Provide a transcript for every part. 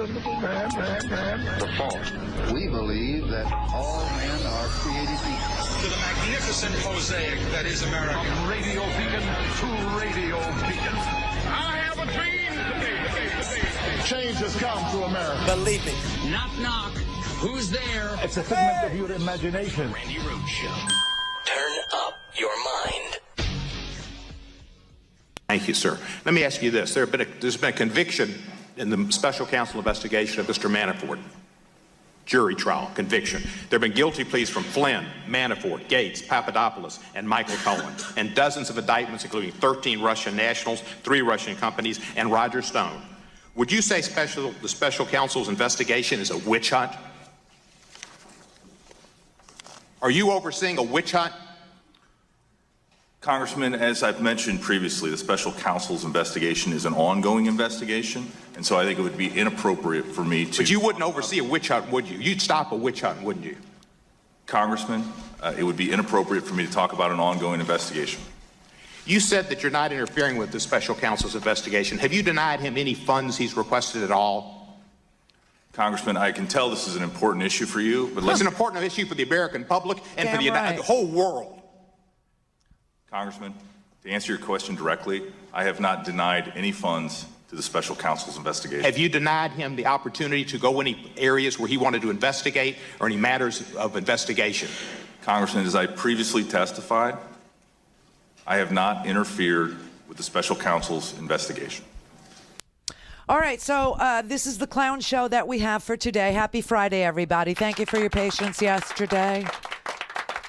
The fault. We believe that all men are created equal. To the magnificent mosaic that is America. From radio beacon to radio beacon. I have a dream today. Change has come to America. Believe it. Knock, knock. Who's there? It's a figment of your imagination. Randi Rhodes Show. Turn up your mind. Thank you, sir. Let me ask you this. There's been a conviction in the special counsel investigation of Mr. Manafort. Jury trial, conviction. There have been guilty pleas from Flynn, Manafort, Gates, Papadopoulos, and Michael Cohen, and dozens of indictments, including 13 Russian nationals, 3 Russian companies, and Roger Stone. Would you say the special counsel's investigation is a witch hunt? Are you overseeing a witch hunt? Congressman, as I've mentioned previously, the special counsel's investigation is an ongoing investigation, and so I think it would be inappropriate for me to... But you wouldn't oversee a witch hunt, would you? You'd stop a witch hunt, wouldn't you? Congressman, it would be inappropriate for me to talk about an ongoing investigation. You said that you're not interfering with the special counsel's investigation. Have you denied him any funds he's requested at all? Congressman, I can tell this is an important issue for you, but It's an important issue for the American public and for the whole world. Congressman, to answer your question directly, I have not denied any funds to the special counsel's investigation. Have you denied him the opportunity to go any areas where he wanted to investigate or any matters of investigation? Congressman, as I previously testified, I have not interfered with the special counsel's investigation. All right, so this is the clown show that we have for today. Happy Friday, everybody. Thank you for your patience yesterday.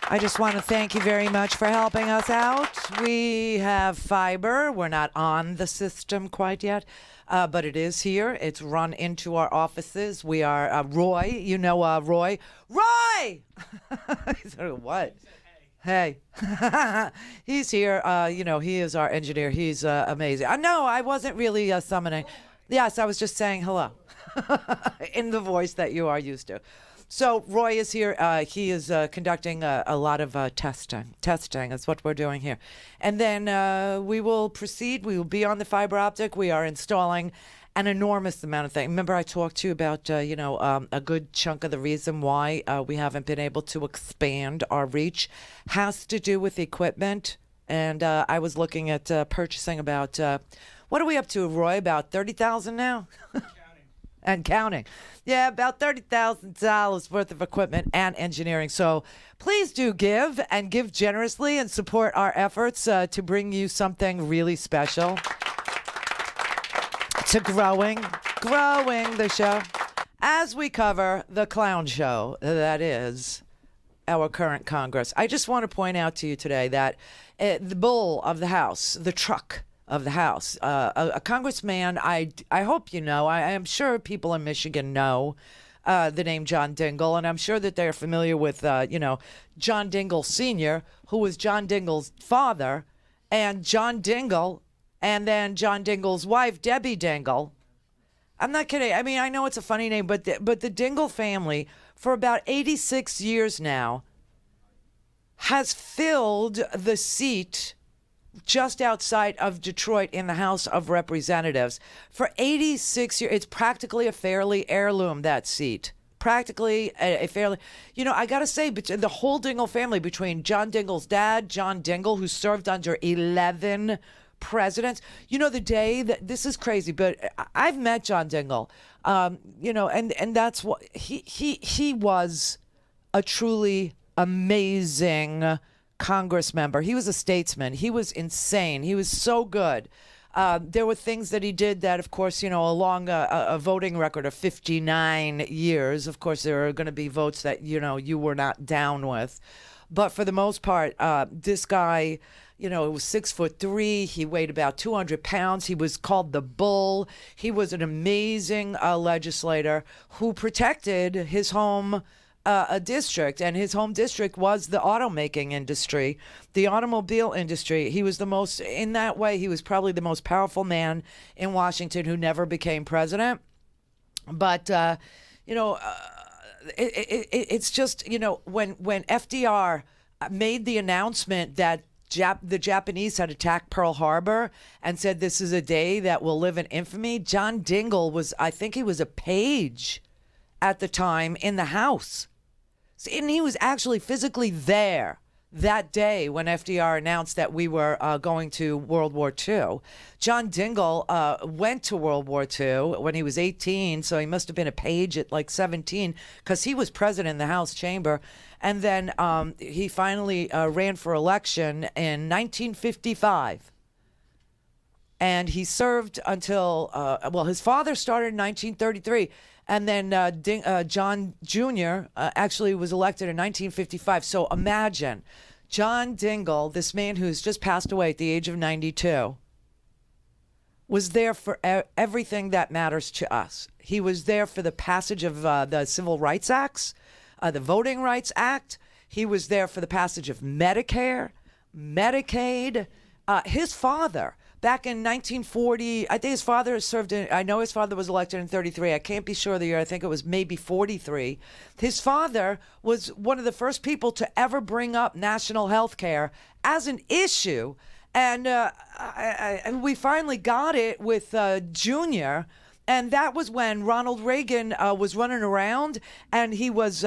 I just want to thank you very much for helping us out. We have fiber. We're not on the system quite yet, but it is here. It's run into our offices. We are Roy. You know Roy. Roy! What? Hey. He's here. He is our engineer. He's amazing. No, I wasn't really summoning. Yes, I was just saying hello in the voice that you are used to. So Roy is here. He is conducting a lot of testing. Testing is what we're doing here. And then we will proceed. We will be on the fiber optic. We are installing an enormous amount of things. Remember I talked to you about, a good chunk of the reason why we haven't been able to expand our reach has to do with equipment. And I was looking at purchasing about, what are we up to, Roy? About $30,000 now? And counting. Yeah, about $30,000 worth of equipment and engineering. So please do give and give generously and support our efforts to bring you something really special to growing the show as we cover the clown show that is our current Congress. I just want to point out to you today that the bull of the House, the truck of the House, a congressman, I hope you know, I am sure people in Michigan know the name John Dingell, and I'm sure that they're familiar with, John Dingell Sr., who was John Dingell's father, and John Dingell, and then John Dingell's wife, Debbie Dingell. I'm not kidding. I mean, I know it's a funny name, but the Dingell family, for about 86 years now, has filled the seat just outside of Detroit in the House of Representatives. For 86 years, it's practically a fairly heirloom, that seat. Practically a fairly, I got to say, the whole Dingell family, between John Dingell's dad, John Dingell, who served under 11 presidents. The day that, this is crazy, but I've met John Dingell, and that's what, he was a truly amazing Congress member. He was a statesman. He was insane. He was so good. There were things that he did that, of course, along a voting record of 59 years, of course, there are going to be votes that, you were not down with. But for the most part, this guy, was 6'3". He weighed about 200 pounds. He was called the Bull. He was an amazing legislator who protected his home district, and his home district was the automaking industry, the automobile industry. He was in that way, he was probably the most powerful man in Washington who never became president. But, it's just, when FDR made the announcement that the Japanese had attacked Pearl Harbor and said this is a day that will live in infamy. John Dingell was, I think he was a page at the time in the House. And he was actually physically there that day when FDR announced that we were going to World War II. John Dingell went to World War II when he was 18, so he must have been a page at like 17 because he was president in the House chamber. And then he finally ran for election in 1955. And he served until, his father started in 1933. And then John Jr. Actually was elected in 1955. So imagine John Dingell, this man who's just passed away at the age of 92, was there for everything that matters to us. He was there for the passage of the Civil Rights Acts, the Voting Rights Act. He was there for the passage of Medicare, Medicaid. His father, back in 1940, I think his father served in, I know his father was elected in 33. I can't be sure of the year. I think it was maybe 43. His father was one of the first people to ever bring up national health care as an issue. And we finally got it with Junior. And that was when Ronald Reagan was running around and he was,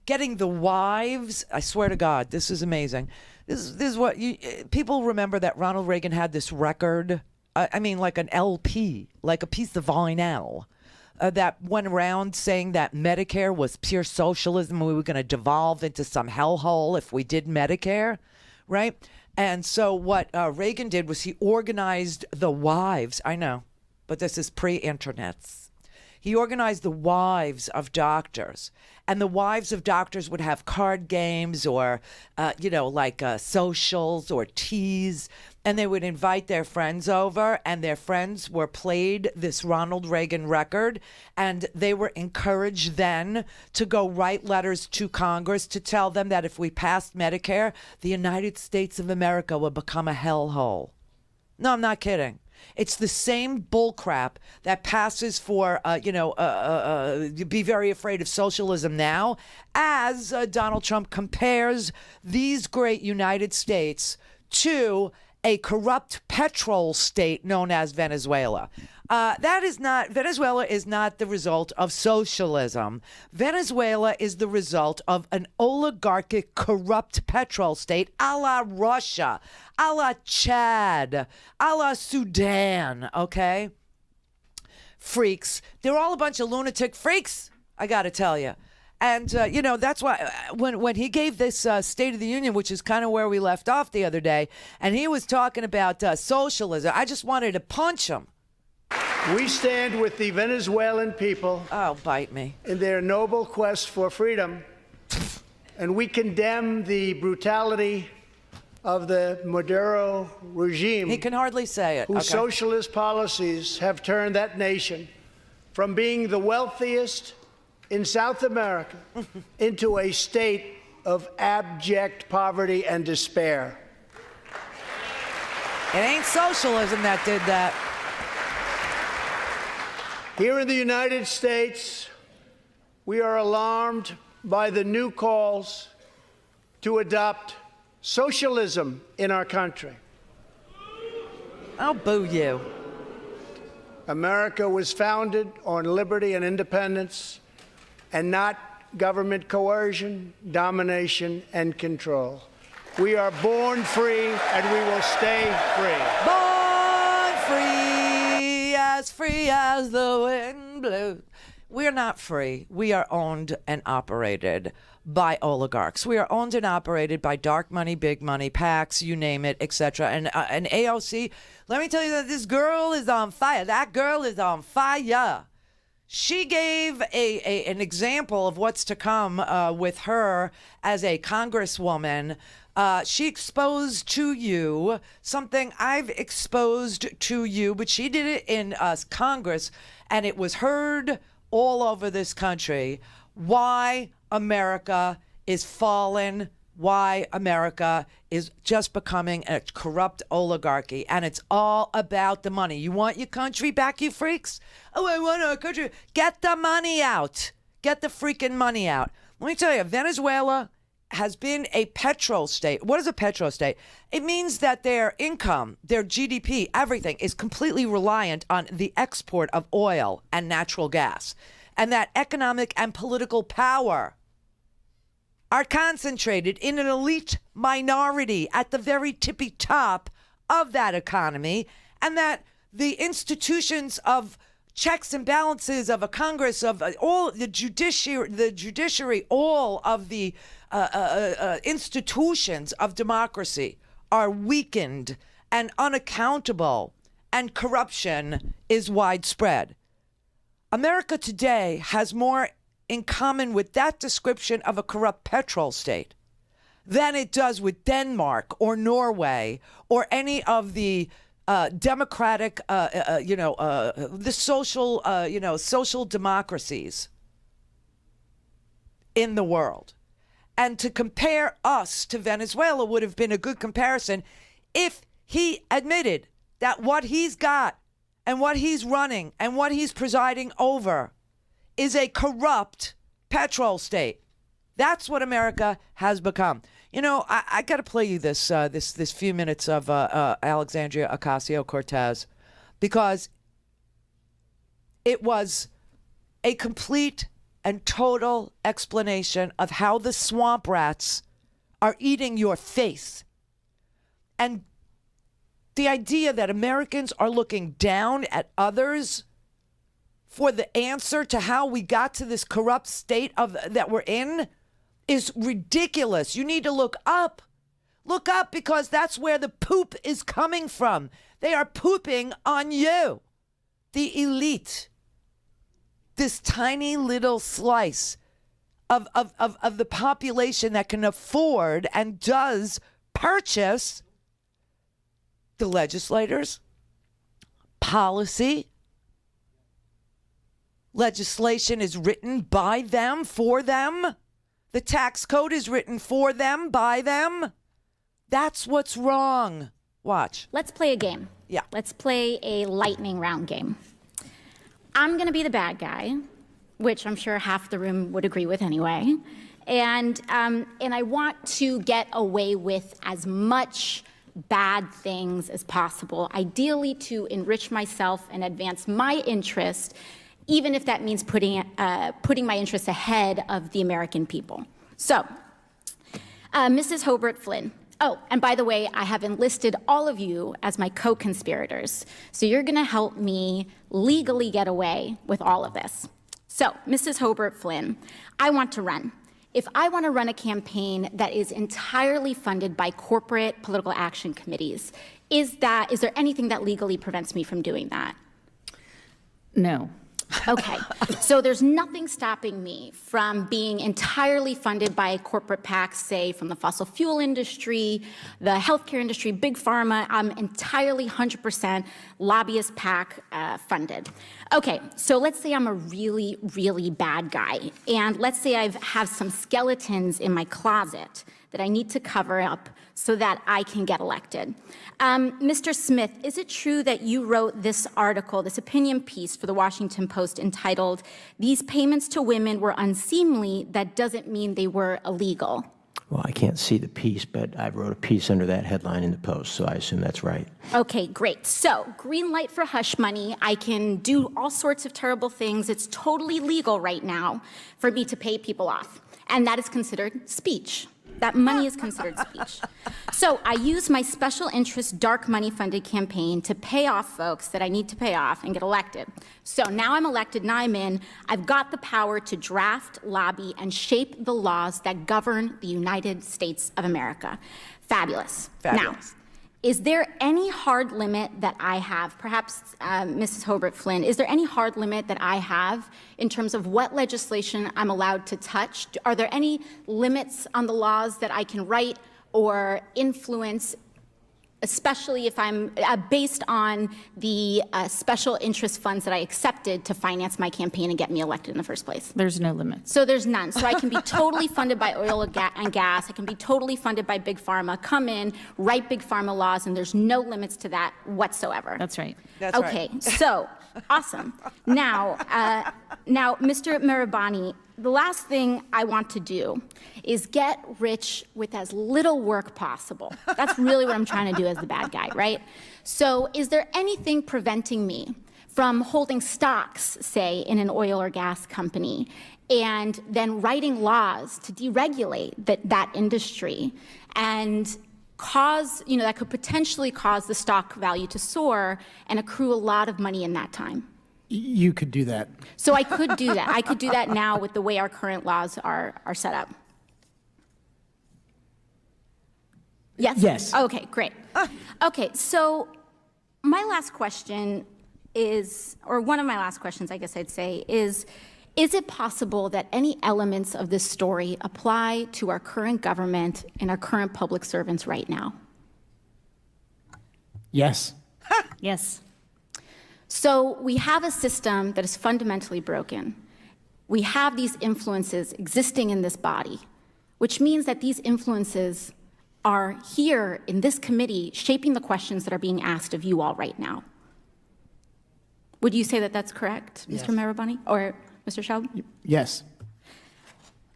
getting the wives. I swear to God, this is amazing. This is what people remember, that Ronald Reagan had this record. Like an LP, like a piece of vinyl that went around saying that Medicare was pure socialism. We were going to devolve into some hellhole if we did Medicare, right? And so what Reagan did was he organized the wives. I know, but this is pre-internets. He organized the wives of doctors, and the wives of doctors would have card games or, socials or teas, and they would invite their friends over, and their friends were played this Ronald Reagan record, and they were encouraged then to go write letters to Congress to tell them that if we passed Medicare, the United States of America would become a hellhole. No, I'm not kidding. It's the same bullcrap that passes for, be very afraid of socialism now, as Donald Trump compares these great United States to a corrupt petrol state known as Venezuela. Venezuela is not the result of socialism. Venezuela is the result of an oligarchic, corrupt petrol state a la Russia, a la Chad, a la Sudan, okay? Freaks. They're all a bunch of lunatic freaks, I got to tell you. And, that's why when he gave this State of the Union, which is kind of where we left off the other day, and he was talking about socialism, I just wanted to punch him. We stand with the Venezuelan people. Oh, bite me. In their noble quest for freedom. And we condemn the brutality of the Maduro regime. He can hardly say it. Whose socialist policies have turned that nation from being the wealthiest in South America into a state of abject poverty and despair. It ain't socialism that did that. Here in the United States, we are alarmed by the new calls to adopt socialism in our country. I'll boo you. America was founded on liberty and independence, and not government coercion, domination, and control. We are born free, and we will stay free. Born free as the wind blows. We're not free. We are owned and operated by oligarchs. We are owned and operated by dark money, big money, PACs, you name it, etc. And AOC, let me tell you that this girl is on fire. That girl is on fire. She gave an example of what's to come with her as a congresswoman. She exposed to you something I've exposed to you, but she did it in Congress, and it was heard all over this country. Why America is fallen, why America is just becoming a corrupt oligarchy, and it's all about the money. You want your country back, you freaks? Oh, I want our country. Get the money out. Get the freaking money out. Let me tell you, Venezuela has been a petro state. What is a petro state? It means that their income, their GDP, everything is completely reliant on the export of oil and natural gas. And that economic and political power are concentrated in an elite minority at the very tippy top of that economy, and that the institutions of checks and balances of a Congress, of all the judiciary, all of the institutions of democracy are weakened and unaccountable, and corruption is widespread. America today has more in common with that description of a corrupt petrol state than it does with Denmark or Norway or any of the democratic, the social democracies in the world. And to compare us to Venezuela would have been a good comparison if he admitted that what he's got and what he's running and what he's presiding over is a corrupt petrol state. That's what America has become. You know, I got to play you this few minutes of Alexandria Ocasio-Cortez, because it was a complete and total explanation of how the swamp rats are eating your face. And the idea that Americans are looking down at others for the answer to how we got to this corrupt state that we're in is ridiculous. You need to look up. Look up, because that's where the poop is coming from. They are pooping on you, the elite. This tiny little slice of the population that can afford and does purchase the legislators, policy. Legislation is written by them, for them. The tax code is written for them, by them. That's what's wrong. Watch. Let's play a game. Yeah. Let's play a lightning round game. I'm going to be the bad guy, which I'm sure half the room would agree with anyway. And I want to get away with as much bad things as possible, ideally to enrich myself and advance my interest, even if that means putting my interests ahead of the American people. So, Mrs. Hobart Flynn. Oh, and by the way, I have enlisted all of you as my co-conspirators. So you're going to help me legally get away with all of this. So, Mrs. Hobart Flynn, I want to run. If I want to run a campaign that is entirely funded by corporate political action committees, is there anything that legally prevents me from doing that? No. Okay, so there's nothing stopping me from being entirely funded by corporate PACs, say from the fossil fuel industry, the healthcare industry, big pharma. I'm entirely 100% lobbyist PAC funded. Okay, so let's say I'm a really, really bad guy, and let's say I have some skeletons in my closet that I need to cover up so that I can get elected. Mr. Smith, is it true that you wrote this article, this opinion piece for the Washington Post entitled, "These payments to women were unseemly, that doesn't mean they were illegal"? Well, I can't see the piece, but I wrote a piece under that headline in the Post, so I assume that's right. Okay, great. So, green light for hush money. I can do all sorts of terrible things. It's totally legal right now for me to pay people off, and that is considered speech. That money is considered speech. So I use my special interest dark money funded campaign to pay off folks that I need to pay off and get elected. So now I'm elected, now I'm in. I've got the power to draft, lobby, and shape the laws that govern the United States of America. Fabulous. Now, is there any hard limit that I have, perhaps Mrs. Hobart Flynn, is there any hard limit that I have in terms of what legislation I'm allowed to touch? Are there any limits on the laws that I can write or influence, especially if I'm based on the special interest funds that I accepted to finance my campaign and get me elected in the first place? There's no limit. So there's none. So I can be totally funded by oil and gas. I can be totally funded by Big Pharma, come in, write Big Pharma laws, and there's no limits to that whatsoever. That's right. That's okay, right. So Awesome. Now, Mr. Mirabani, the last thing I want to do is get rich with as little work possible. That's really what I'm trying to do as the bad guy, right? So is there anything preventing me from holding stocks, say, in an oil or gas company, and then writing laws to deregulate that industry and cause, that could potentially cause the stock value to soar and accrue a lot of money in that time? You could do that. So I could do that. I could do that now with the way our current laws are set up. Yes? Yes. Okay, great. Okay, so my last question is, or one of my last questions, I guess I'd say, is it possible that any elements of this story apply to our current government and our current public servants right now? Yes. Yes. So we have a system that is fundamentally broken. We have these influences existing in this body, which means that these influences are here in this committee shaping the questions that are being asked of you all right now. Would you say that that's correct, Yes. Mr. Mirabani or Mr. Schaub? Yes.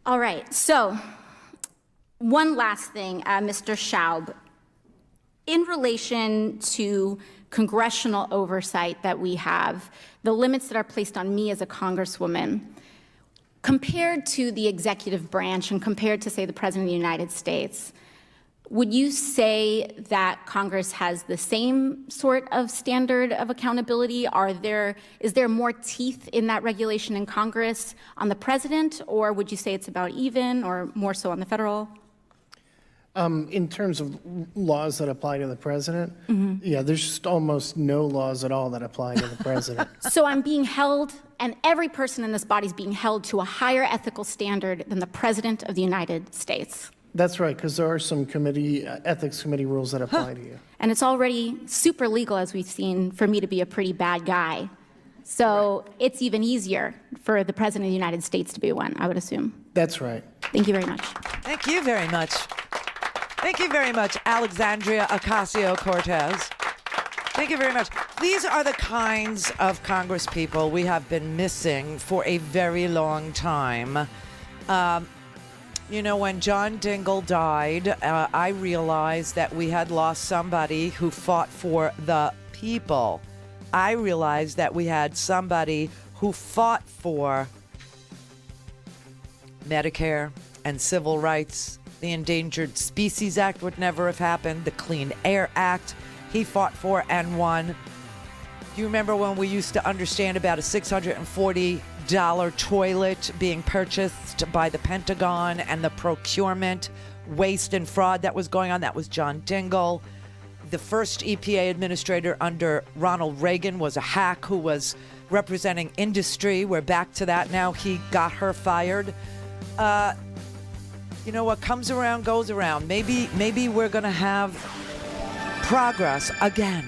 All right, so one last thing, Mr. Schaub. In relation to congressional oversight that we have, the limits that are placed on me as a congresswoman, compared to the executive branch and compared to, say, the President of the United States, would you say that Congress has the same sort of standard of accountability? Is there more teeth in that regulation in Congress on the president, or would you say it's about even, or more so on the federal? In terms of laws that apply to the president, yeah, there's just almost no laws at all that apply to the president. So I'm being held, and every person in this body is being held to a higher ethical standard than the President of the United States. That's right, because there are some ethics committee rules that apply to you. And it's already super legal, as we've seen, for me to be a pretty bad guy. So it's even easier for the President of the United States to be one, I would assume. That's right. Thank you very much. Thank you very much. Thank you very much, Alexandria Ocasio-Cortez. Thank you very much. These are the kinds of congresspeople we have been missing for a very long time. When John Dingell died, I realized that we had lost somebody who fought for the people. I realized that we had somebody who fought for Medicare and civil rights. The Endangered Species Act would never have happened. The Clean Air Act, he fought for and won. Do you remember when we used to understand about a $640 toilet being purchased by the Pentagon and the procurement waste and fraud that was going on? That was John Dingell. The first EPA administrator under Ronald Reagan was a hack who was representing industry. We're back to that now. He got her fired. What comes around goes around. Maybe we're going to have progress again.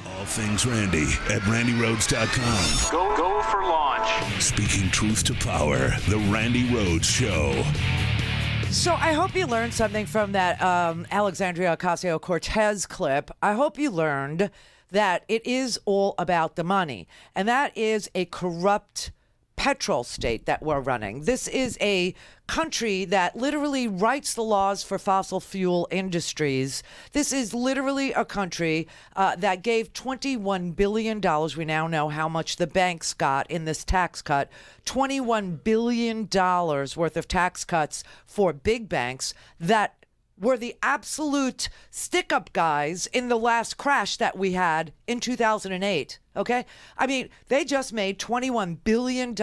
All things Randi at RandiRhodes.com. Go for launch. Speaking truth to power, the Randi Rhodes Show. So I hope you learned something from that Alexandria Ocasio-Cortez clip. I hope you learned that it is all about the money. And that is a corrupt petrol state that we're running. This is a country that literally writes the laws for fossil fuel industries. This is literally a country that gave $21 billion. We now know how much the banks got in this tax cut. $21 billion worth of tax cuts for big banks that were the absolute stick-up guys in the last crash that we had in 2008, okay? I mean, they just made $21 billion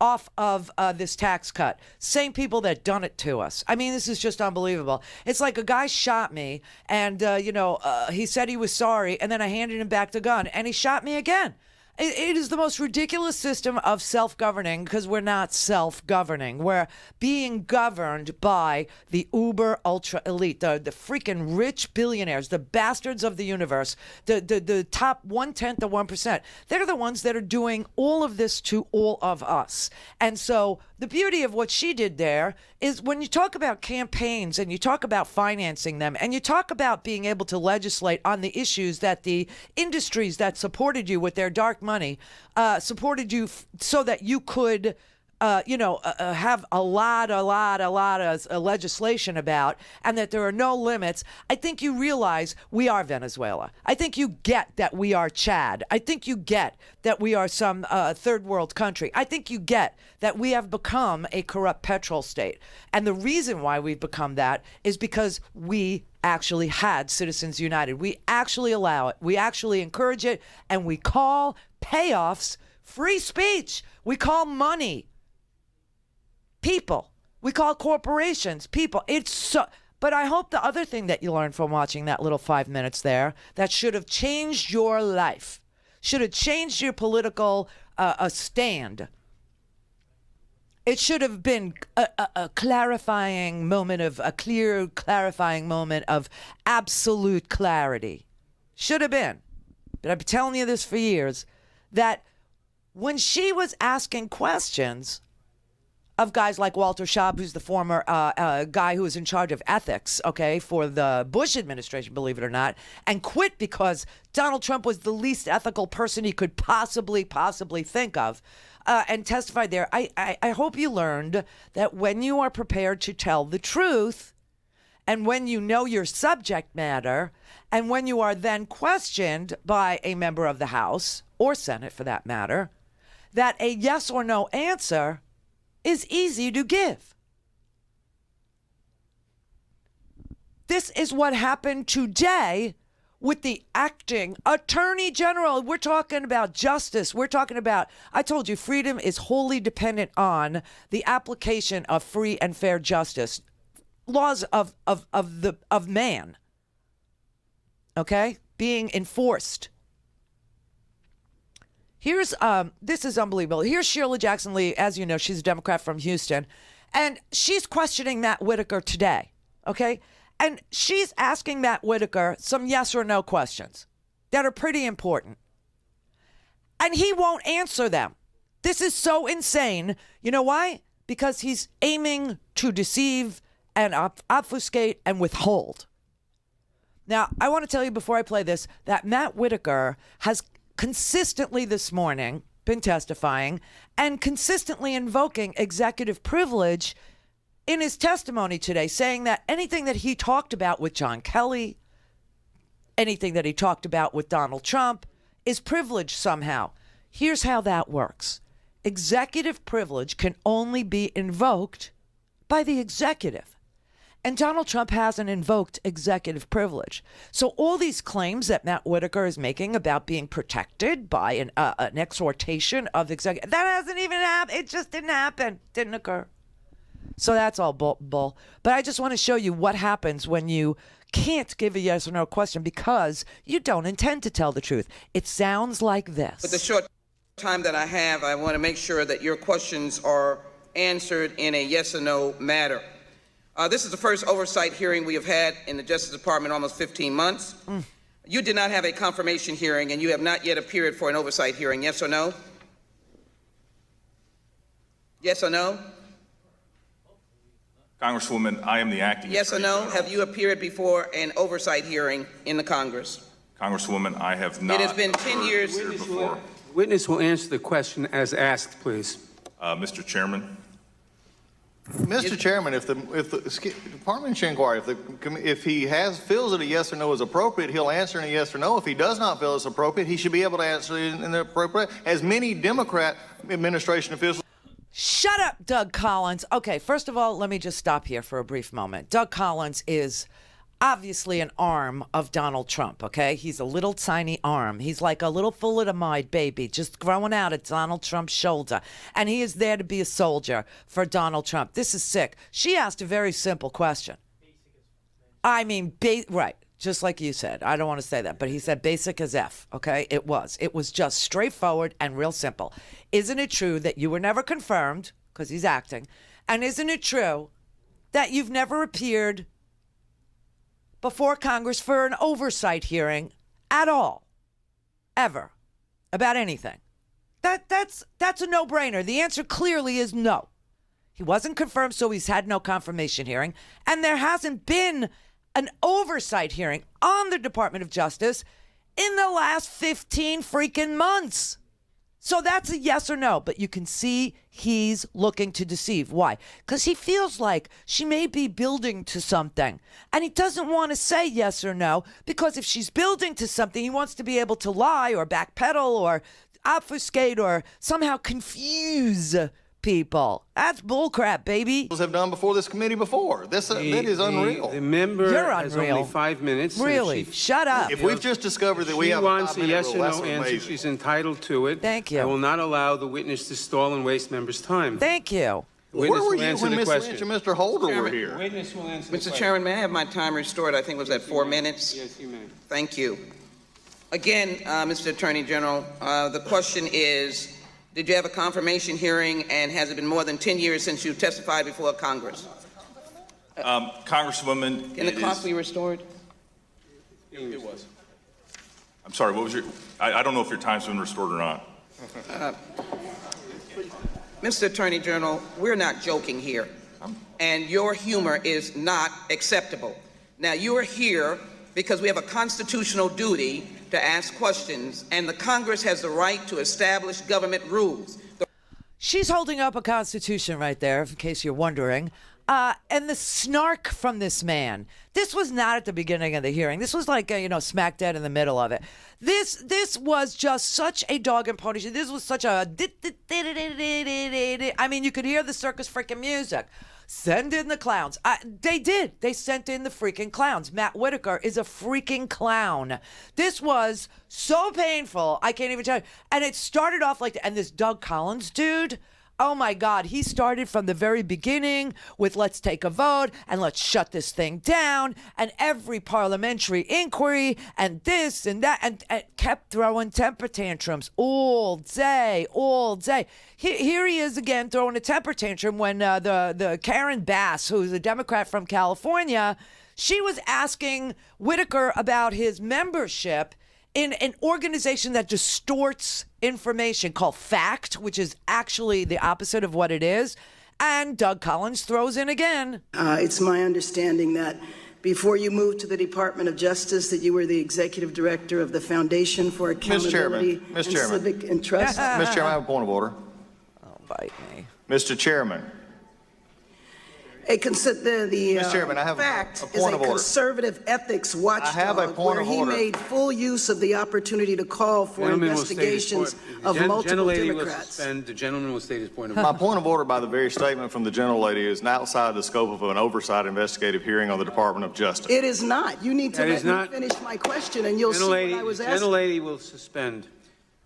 off of this tax cut. Same people that done it to us. I mean, this is just unbelievable. It's like a guy shot me, and, he said he was sorry, and then I handed him back the gun, and he shot me again. It is the most ridiculous system of self-governing because we're not self-governing. We're being governed by the uber ultra elite, the freaking rich billionaires, the bastards of the universe, the top 1/10 of 1%. They're the ones that are doing all of this to all of us. And so the beauty of what she did there is when you talk about campaigns and you talk about financing them and you talk about being able to legislate on the issues that the industries that supported you with their dark money supported you so that you could have a lot of legislation about, and that there are no limits. I think you realize we are Venezuela. I think you get that we are Chad. I think you get that we are some third world country. I think you get that we have become a corrupt petrol state. And the reason why we've become that is because we actually had Citizens United. We actually allow it. We actually encourage it. And we call payoffs free speech. We call money people. We call corporations people. It's so. But I hope the other thing that you learned from watching that little 5 minutes there that should have changed your life, should have changed your political stand. It should have been a clarifying moment of a clear, clarifying moment of absolute clarity. Should have been. But I've been telling you this for years, that when she was asking questions of guys like Walter Schaub, who's the former guy who was in charge of ethics, okay, for the Bush administration, believe it or not, and quit because Donald Trump was the least ethical person he could possibly think of, and testified there. I hope you learned that when you are prepared to tell the truth, and when you know your subject matter, and when you are then questioned by a member of the House, or Senate for that matter, that a yes or no answer is easy to give. This is what happened today with the acting attorney general. We're talking about justice. We're talking about, I told you, freedom is wholly dependent on the application of free and fair justice, laws of man, okay, being enforced. Here's, this is unbelievable. Here's Sheila Jackson Lee. As you know, she's a Democrat from Houston. And she's questioning Matt Whitaker today, okay? And she's asking Matt Whitaker some yes or no questions that are pretty important. And he won't answer them. This is so insane. You know why? Because he's aiming to deceive and obfuscate and withhold. Now, I want to tell you before I play this that Matt Whitaker has consistently this morning been testifying and consistently invoking executive privilege in his testimony today, saying that anything that he talked about with John Kelly, anything that he talked about with Donald Trump is privilege somehow. Here's how that works. Executive privilege can only be invoked by the executive. And Donald Trump hasn't invoked executive privilege. So all these claims that Matt Whitaker is making about being protected by an exhortation of executive, that hasn't even happened. It just didn't happen. Didn't occur. So that's all bull. But I just want to show you what happens when you can't give a yes or no question because you don't intend to tell the truth. It sounds like this. With the short time that I have, I want to make sure that your questions are answered in a yes or no matter. This is the first oversight hearing we have had in the Justice Department in almost 15 months. You did not have a confirmation hearing, and you have not yet appeared for an oversight hearing. Yes or no? Yes or no? Congresswoman, I am the acting. Yes or no? Have you appeared before an oversight hearing in the Congress? Congresswoman, I have not. It has been 10 years. Witness will answer the question as asked, please. Mr. Chairman. Mr. Chairman, if the parliamentary inquiry, if he feels that a yes or no is appropriate, he'll answer in a yes or no. If he does not feel it's appropriate, he should be able to answer in the appropriate. As many Democrat administration officials. Shut up, Doug Collins. Okay, first of all, let me just stop here for a brief moment. Doug Collins is obviously an arm of Donald Trump, okay? He's a little tiny arm. He's like a little thalidomide baby just growing out at Donald Trump's shoulder. And he is there to be a soldier for Donald Trump. This is sick. She asked a very simple question. I mean, right, just like you said. I don't want to say that, but he said basic as F, okay? It was just straightforward and real simple. Isn't it true that you were never confirmed, because he's acting, and isn't it true that you've never appeared before Congress for an oversight hearing at all, ever, about anything? That's a no-brainer. The answer clearly is no. He wasn't confirmed, so he's had no confirmation hearing. And there hasn't been an oversight hearing on the Department of Justice in the last 15 freaking months. So that's a yes or no, but you can see he's looking to deceive. Why? Because he feels like she may be building to something, and he doesn't want to say yes or no, because if she's building to something, he wants to be able to lie or backpedal or obfuscate or somehow confuse people. That's bullcrap, baby. Have done before this committee before. That is unreal. The member You're has unreal. only 5 minutes. Really? Shut up. If we've just discovered that we have She wants a 5-minute yes rule, or that's no answer. amazing. She's entitled to it. Thank you. I will not allow the witness to stall and waste members' time. Thank you. The witness Where were will you answer when the Ms. question. Lynch and Mr. Holder were Chairman, here? Witness will answer the Mr. question. Chairman, may I have my time restored? I think it was at 4 minutes. Yes, you may. Thank you. Again, Mr. Attorney General, the question is, did you have a confirmation hearing, and has it been more than 10 years since you testified before Congress? Congresswoman, Can the it clock is- be restored? It was. I'm sorry, what was your, I don't know if your time's been restored or not. Mr. Attorney General, we're not joking here, and your humor is not acceptable. Now, you are here because we have a constitutional duty to ask questions, and the Congress has the right to establish government rules. She's holding up a constitution right there, in case you're wondering. And the snark from this man. This was not at the beginning of the hearing. This was like, smack dead in the middle of it. This was just such a dog and pony show. This was such a... I mean, you could hear the circus freaking music. Send in the clowns. They did. They sent in the freaking clowns. Matt Whitaker is a freaking clown. This was so painful. I can't even tell you. And it started off like, and this Doug Collins dude, oh my God, he started from the very beginning with let's take a vote and let's shut this thing down and every parliamentary inquiry and this and that and kept throwing temper tantrums all day. Here he is again throwing a temper tantrum when the Karen Bass, who's a Democrat from California, she was asking Whitaker about his membership in an organization that distorts information called FACT, which is actually the opposite of what it is. And Doug Collins throws in again. It's my understanding that before you moved to the Department of Justice, that you were the executive director of the Foundation for Accountability and Civic and Trust. Mr. Chairman, I have a point of order. Oh, bite me. Mr. Chairman. Mr. Chairman, I have FACT a point is a of order. conservative ethics watchdog I have a point where of he order. made full use of the opportunity to call for investigations of multiple Democrats. The gentleman will state his point of My order. point of order by the very statement from the gentlelady is outside the scope of an oversight investigative hearing on the Department of Justice. It is not. You need to That let is me not- finish my question, and you'll see what I was asking. Gentlelady will suspend.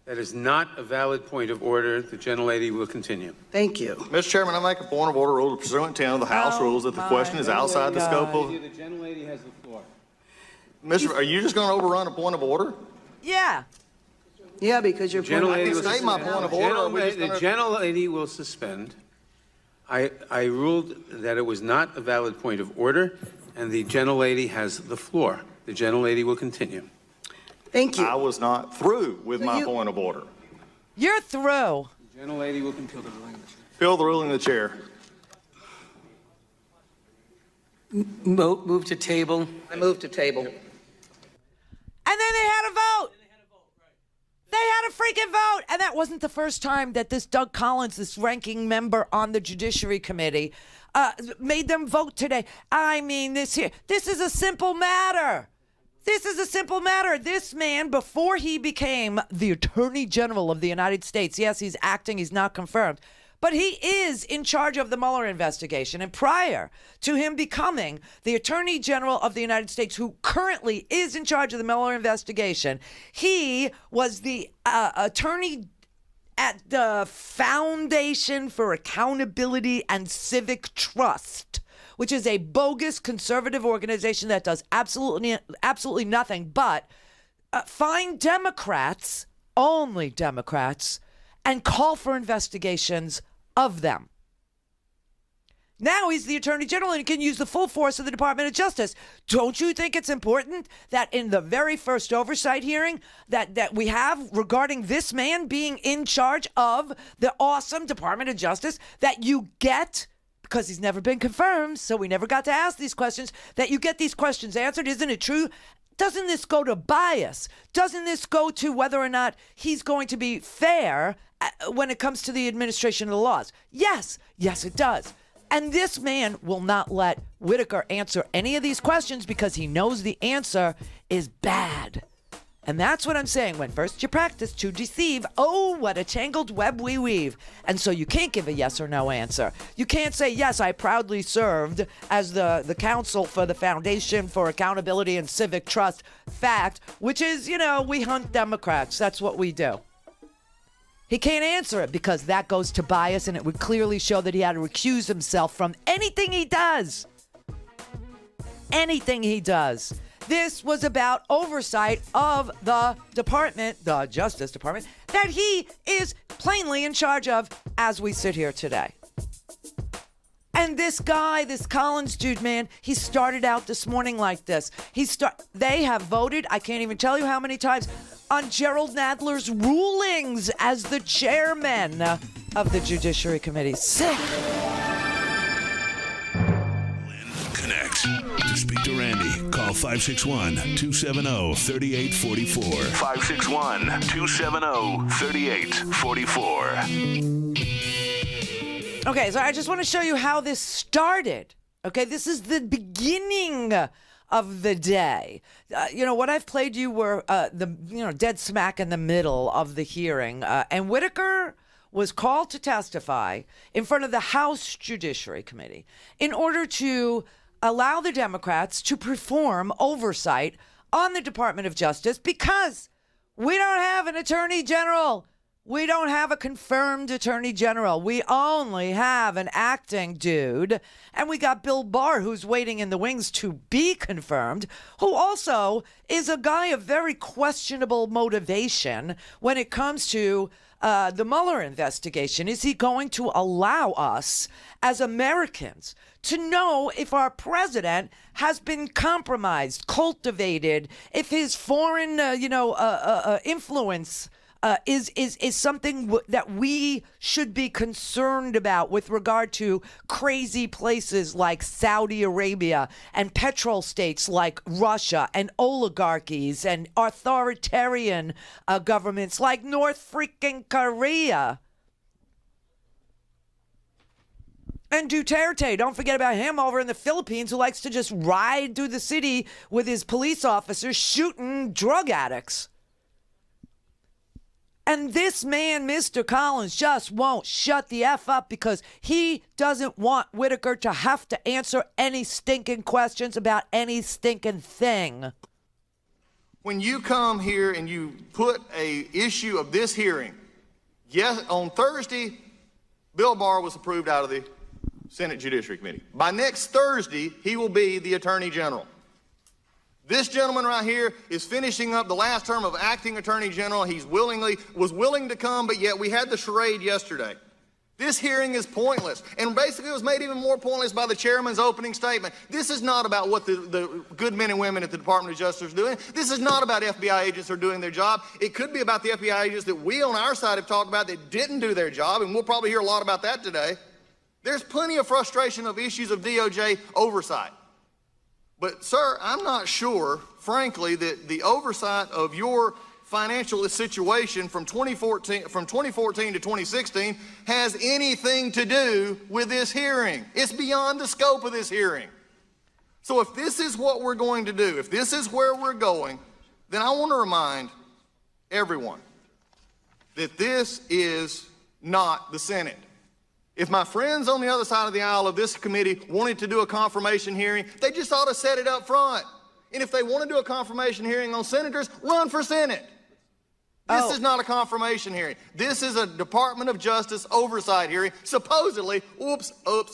That is not a valid point of order. The gentlelady will continue. Thank you. Mr. Chairman, I make a point of order, rule pursuant to 10 of the House rules, that the question is outside the scope of... The gentlelady has the floor. Mr. Are you just going to overrun a point of order? Yeah. Yeah, because you're Gentlelady will state my point of order. Are we just The gonna- gentlelady will suspend. I ruled that it was not a valid point of order, and the gentlelady has the floor. The gentlelady will continue. Thank you. I was not through with my point of order. You're through. The gentlelady will continue. Fill the ruling of the chair. Move to table. I move to table. And then they had a vote. They had a freaking vote. And that wasn't the first time that this Doug Collins, this ranking member on the Judiciary Committee, made them vote today. I mean, this is a simple matter. This is a simple matter. This man, before he became the Attorney General of the United States, yes, he's acting, he's not confirmed, but he is in charge of the Mueller investigation. And prior to him becoming the Attorney General of the United States, who currently is in charge of the Mueller investigation, he was the attorney at the Foundation for Accountability and Civic Trust, which is a bogus conservative organization that does absolutely nothing but find Democrats, only Democrats, and call for investigations of them. Now he's the Attorney General and he can use the full force of the Department of Justice. Don't you think it's important that in the very first oversight hearing that we have regarding this man being in charge of the awesome Department of Justice, that you get because he's never been confirmed, so we never got to ask these questions, that you get these questions answered. Isn't it true? Doesn't this go to bias? Doesn't this go to whether or not he's going to be fair when it comes to the administration of the laws? Yes, it does. And this man will not let Whitaker answer any of these questions because he knows the answer is bad. And that's what I'm saying. When first you practice to deceive, oh, what a tangled web we weave. And so you can't give a yes or no answer. You can't say, yes, I proudly served as the counsel for the Foundation for Accountability and Civic Trust fact, which is, we hunt Democrats. That's what we do. He can't answer it because that goes to bias, and it would clearly show that he had to recuse himself from anything he does. Anything he does. This was about oversight of the department, the Justice Department, that he is plainly in charge of as we sit here today. And this guy, this Collins dude, man, he started out this morning like this. They have voted, I can't even tell you how many times, on Gerald Nadler's rulings as the chairman of the Judiciary Committee. Sick. Connect. To speak to Randi, call 561-270-3844. 561-270-3844. Okay, so I just want to show you how this started. Okay, this is the beginning of the day. What I've played you were dead smack in the middle of the hearing. And Whitaker was called to testify in front of the House Judiciary Committee in order to allow the Democrats to perform oversight on the Department of Justice because we don't have an attorney general. We don't have a confirmed attorney general. We only have an acting dude. And we got Bill Barr, who's waiting in the wings to be confirmed, who also is a guy of very questionable motivation when it comes to the Mueller investigation. Is he going to allow us as Americans to know if our president has been compromised, cultivated, if his foreign, influence is something that we should be concerned about with regard to crazy places like Saudi Arabia and petrol states like Russia and oligarchies and authoritarian governments like North freaking Korea. And Duterte, don't forget about him over in the Philippines, who likes to just ride through the city with his police officers shooting drug addicts. And this man, Mr. Collins, just won't shut the F up because he doesn't want Whitaker to have to answer any stinking questions about any stinking thing. When you come here and you put a issue of this hearing, yes, on Thursday, Bill Barr was approved out of the Senate Judiciary Committee. By next Thursday, he will be the Attorney General. This gentleman right here is finishing up the last term of acting Attorney General. He was willing to come, but yet we had the charade yesterday. This hearing is pointless, and basically it was made even more pointless by the chairman's opening statement. This is not about what the good men and women at the Department of Justice are doing. This is not about FBI agents who are doing their job. It could be about the FBI agents that we on our side have talked about that didn't do their job, and we'll probably hear a lot about that today. There's plenty of frustration of issues of DOJ oversight. But, sir, I'm not sure, frankly, that the oversight of your financial situation from 2014 to 2016 has anything to do with this hearing. It's beyond the scope of this hearing. So if this is what we're going to do, if this is where we're going, then I want to remind everyone that this is not the Senate. If my friends on the other side of the aisle of this committee wanted to do a confirmation hearing, they just ought to set it up front. And if they want to do a confirmation hearing on senators, run for Senate. This is not a confirmation hearing. This is a Department of Justice oversight hearing. Supposedly,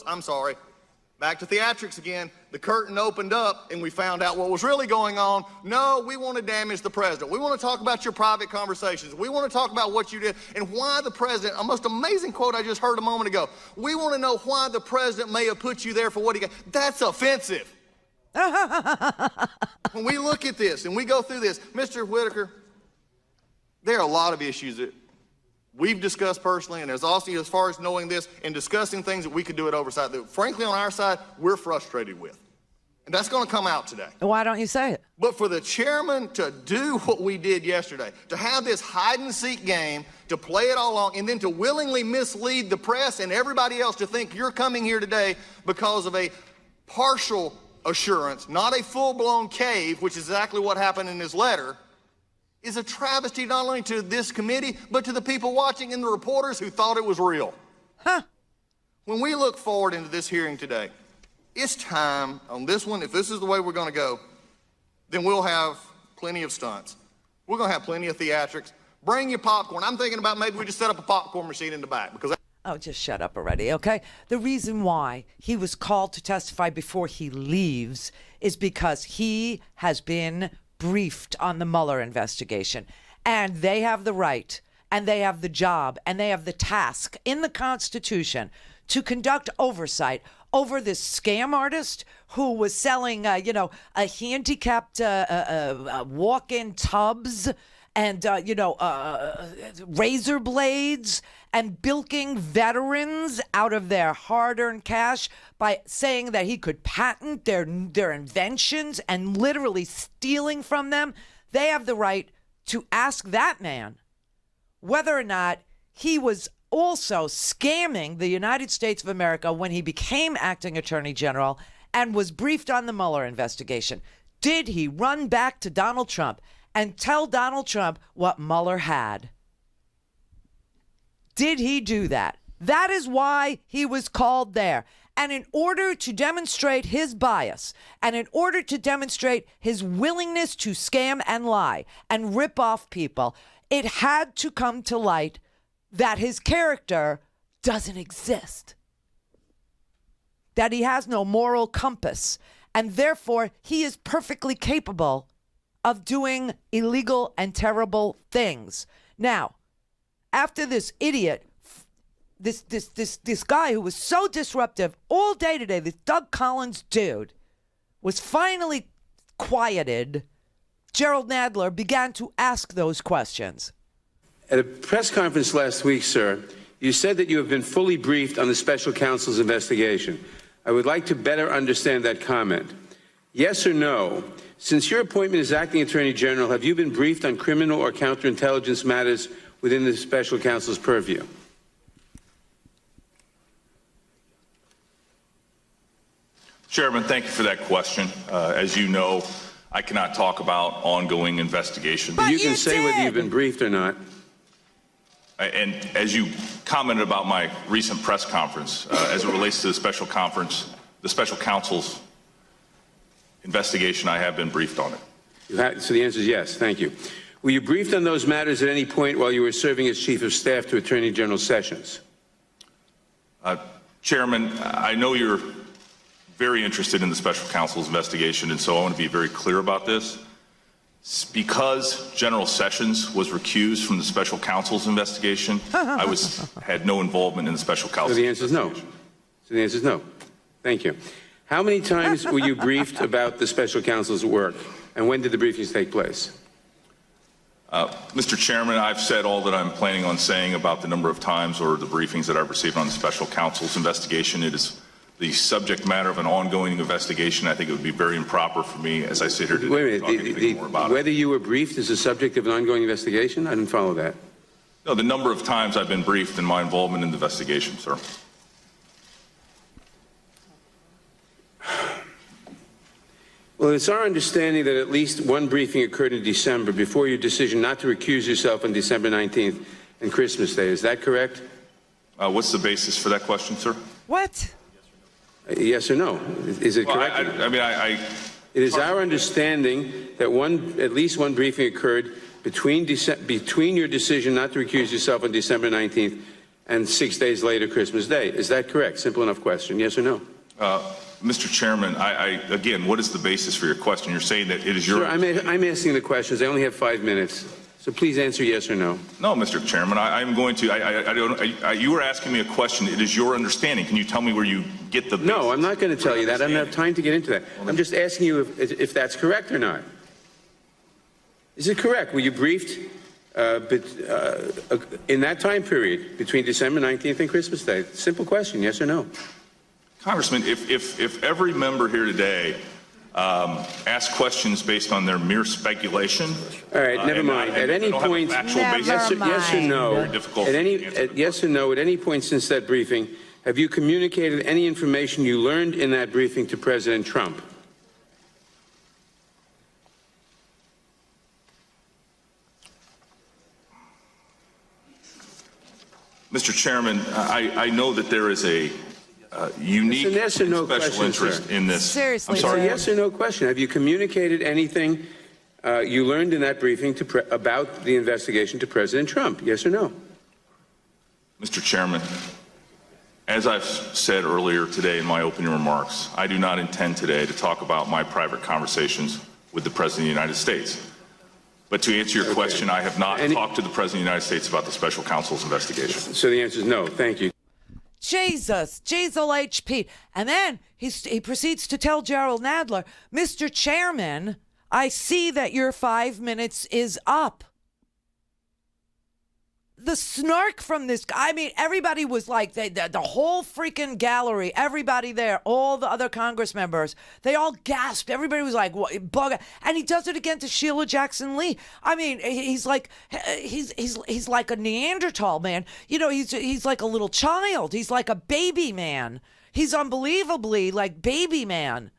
I'm sorry. Back to theatrics again. The curtain opened up and we found out what was really going on. No, we want to damage the president. We want to talk about your private conversations. We want to talk about what you did and why the president, a most amazing quote I just heard a moment ago. We want to know why the president may have put you there for what he got. That's offensive. When we look at this and we go through this, Mr. Whitaker, there are a lot of issues that we've discussed personally, and there's also, as far as knowing this and discussing things that we could do at oversight that, frankly, on our side, we're frustrated with. And that's going to come out today. Why don't you say it? But for the chairman to do what we did yesterday, to have this hide-and-seek game, to play it all along, and then to willingly mislead the press and everybody else to think you're coming here today because of a partial assurance, not a full-blown cave, which is exactly what happened in his letter, is a travesty not only to this committee, but to the people watching and the reporters who thought it was real. Huh. When we look forward into this hearing today, it's time on this one, if this is the way we're going to go, then we'll have plenty of stunts. We're going to have plenty of theatrics. Bring your popcorn. I'm thinking about maybe we just set up a popcorn machine in the back because Oh, just shut up already, okay? The reason why he was called to testify before he leaves is because he has been briefed on the Mueller investigation. And they have the right, and they have the job, and they have the task in the Constitution to conduct oversight over this scam artist who was selling, a handicapped walk-in tubs and, razor blades and bilking veterans out of their hard-earned cash by saying that he could patent their inventions and literally stealing from them. They have the right to ask that man whether or not he was also scamming the United States of America when he became acting attorney general and was briefed on the Mueller investigation. Did he run back to Donald Trump and tell Donald Trump what Mueller had? Did he do that? That is why he was called there. And in order to demonstrate his bias, and in order to demonstrate his willingness to scam and lie and rip off people, it had to come to light that his character doesn't exist, that he has no moral compass, and therefore he is perfectly capable of doing illegal and terrible things. Now, after this idiot, this guy who was so disruptive all day today, this Doug Collins dude, was finally quieted, Gerald Nadler began to ask those questions. At a press conference last week, sir, you said that you have been fully briefed on the special counsel's investigation. I would like to better understand that comment. Yes or no? Since your appointment as acting attorney general, have you been briefed on criminal or counterintelligence matters within the special counsel's purview? Chairman, thank you for that question. As you know, I cannot talk about ongoing investigations. But you can say whether you've been briefed or not. And as you commented about my recent press conference, as it relates to the special counsel's investigation, I have been briefed on it. So the answer is yes. Thank you. Were you briefed on those matters at any point while you were serving as Chief of Staff to Attorney General Sessions? Chairman, I know you're very interested in the special counsel's investigation, and so I want to be very clear about this. Because General Sessions was recused from the special counsel's investigation, I had no involvement in the special counsel's investigation. So the answer is no. Thank you. How many times were you briefed about the special counsel's work, and when did the briefings take place? Mr. Chairman, I've said all that I'm planning on saying about the number of times or the briefings that I've received on the special counsel's investigation. It is the subject matter of an ongoing investigation. I think it would be very improper for me, as I sit here today, to talk anything more about it. Whether you were briefed is the subject of an ongoing investigation? I didn't follow that. No, the number of times I've been briefed in my involvement in the investigation, sir. Well, it's our understanding that at least one briefing occurred in December before your decision not to recuse yourself on December 19th and Christmas Day. Is that correct? What's the basis for that question, sir? What? Yes or no? Is it correct? It is our understanding that at least one briefing occurred between your decision not to recuse yourself on December 19th and 6 days later, Christmas Day. Is that correct? Simple enough question. Yes or no? Mr. Chairman, again, what is the basis for your question? You're saying that it is your... Sure, I'm asking the questions. I only have 5 minutes. So please answer yes or no. No, Mr. Chairman, I'm going to, you were asking me a question. It is your understanding. Can you tell me where you get the basis? No, I'm not going to tell you that. I don't have time to get into that. I'm just asking you if that's correct or not. Is it correct? Were you briefed in that time period between December 19th and Christmas Day? Simple question, yes or no? Congressman, if every member here today asks questions based on their mere speculation. All right, never mind. At any point, yes or no, yes or no, at any point since that briefing, have you communicated any information you learned in that briefing to President Trump? Mr. Chairman, I know that there is a unique yes or no special question, interest in this. Seriously, I'm sorry. Yes or no question. Have you communicated anything you learned in that briefing about the investigation to President Trump? Yes or no? Mr. Chairman, as I've said earlier today in my opening remarks, I do not intend today to talk about my private conversations with the President of the United States. But to answer your question, I have not talked to the President of the United States about the special counsel's investigation. So the answer is no. Thank you. Jesus, HP. And then he proceeds to tell Gerald Nadler, Mr. Chairman, I see that your 5 minutes is up. The snark from this guy, I mean, everybody was like, the whole freaking gallery, everybody there, all the other Congress members, they all gasped. Everybody was like, what, bug. And he does it again to Sheila Jackson Lee. I mean, he's like a Neanderthal, man. You know, he's like a little child. He's like a baby man. He's unbelievably like baby man.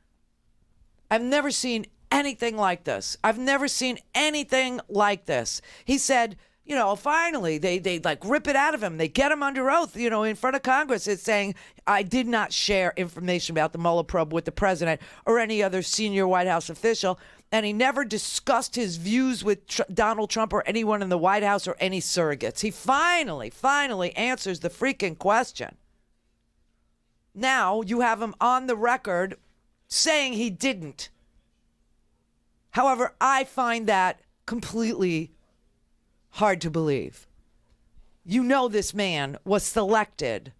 I've never seen anything like this. I've never seen anything like this. He said, you know, finally, they like rip it out of him. They get him under oath, you know, in front of Congress. It's saying, I did not share information about the Mueller probe with the president or any other senior White House official. And he never discussed his views with Donald Trump or anyone in the White House or any surrogates. He finally answers the freaking question. Now you have him on the record saying he didn't. However, I find that completely hard to believe. You know, this man was selected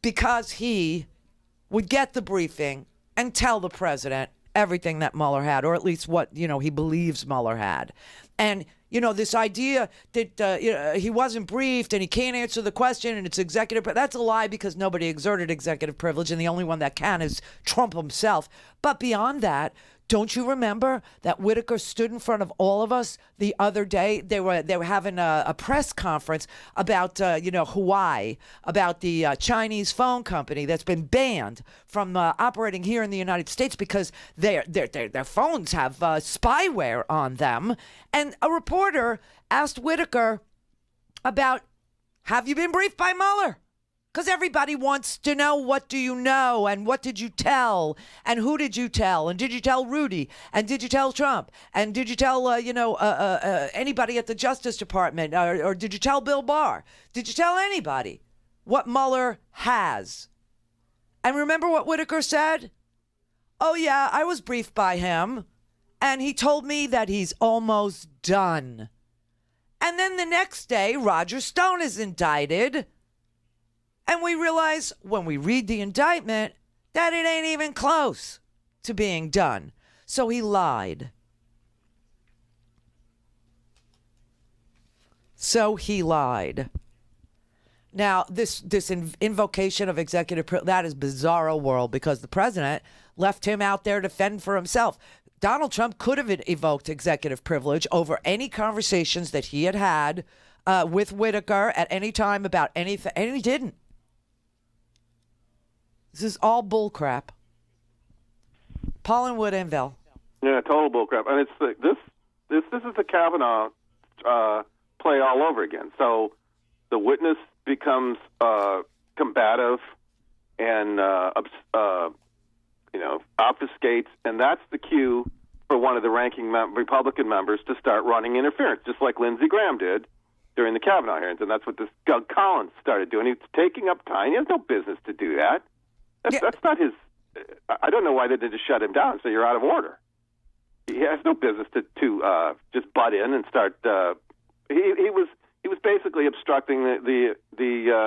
because he would get the briefing and tell the president everything that Mueller had, or at least what, you know, he believes Mueller had. And, you know, this idea that he wasn't briefed and he can't answer the question and it's executive, that's a lie, because nobody exerted executive privilege, and the only one that can is Trump himself. But beyond that, don't you remember that Whitaker stood in front of all of us the other day? They were having a press conference about Huawei, about the Chinese phone company that's been banned from operating here in the United States because their phones have spyware on them. And a reporter asked Whitaker about, have you been briefed by Mueller? Because everybody wants to know, what do you know, and what did you tell, and who did you tell, and did you tell Rudy, and did you tell Trump, and did you tell anybody at the Justice Department, or did you tell Bill Barr? Did you tell anybody what Mueller has? And remember what Whitaker said? Oh yeah, I was briefed by him, and he told me that he's almost done. And then the next day, Roger Stone is indicted. And we realize when we read the indictment that it ain't even close to being done. So he lied. Now, this invocation of executive privilege, that is bizarro world, because the president left him out there to fend for himself. Donald Trump could have evoked executive privilege over any conversations that he had with Whitaker at any time about anything, and he didn't. This is all bullcrap. Paul and Wood-Enville. Yeah, total bullcrap. And it's this is the Kavanaugh play all over again. So the witness becomes combative and obfuscates, and that's the cue for one of the ranking Republican members to start running interference, just like Lindsey Graham did during the Kavanaugh hearings. And that's what this Doug Collins started doing. He's taking up time. He has no business to do that. That's not his. I don't know why they didn't just shut him down. So you're out of order. He has no business to just butt in and start. He was basically obstructing the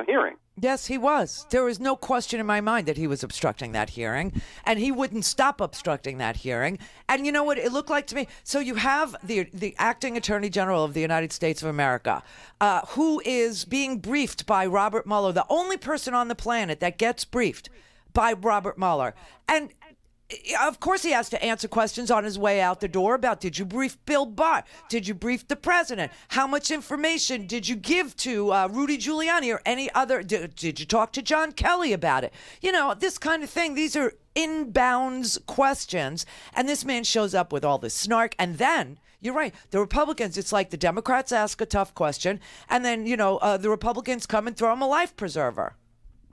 hearing. Yes, he was. There was no question in my mind that he was obstructing that hearing, and he wouldn't stop obstructing that hearing. And you know what it looked like to me? So you have the acting Attorney General of the United States of America, who is being briefed by Robert Mueller, the only person on the planet that gets briefed by Robert Mueller. And of course he has to answer questions on his way out the door about, did you brief Bill Barr? Did you brief the president? How much information did you give to Rudy Giuliani or any other? Did you talk to John Kelly about it? You know, this kind of thing. These are inbounds questions. And this man shows up with all this snark. And then, you're right, the Republicans, it's like the Democrats ask a tough question. And then, you know, the Republicans come and throw him a life preserver.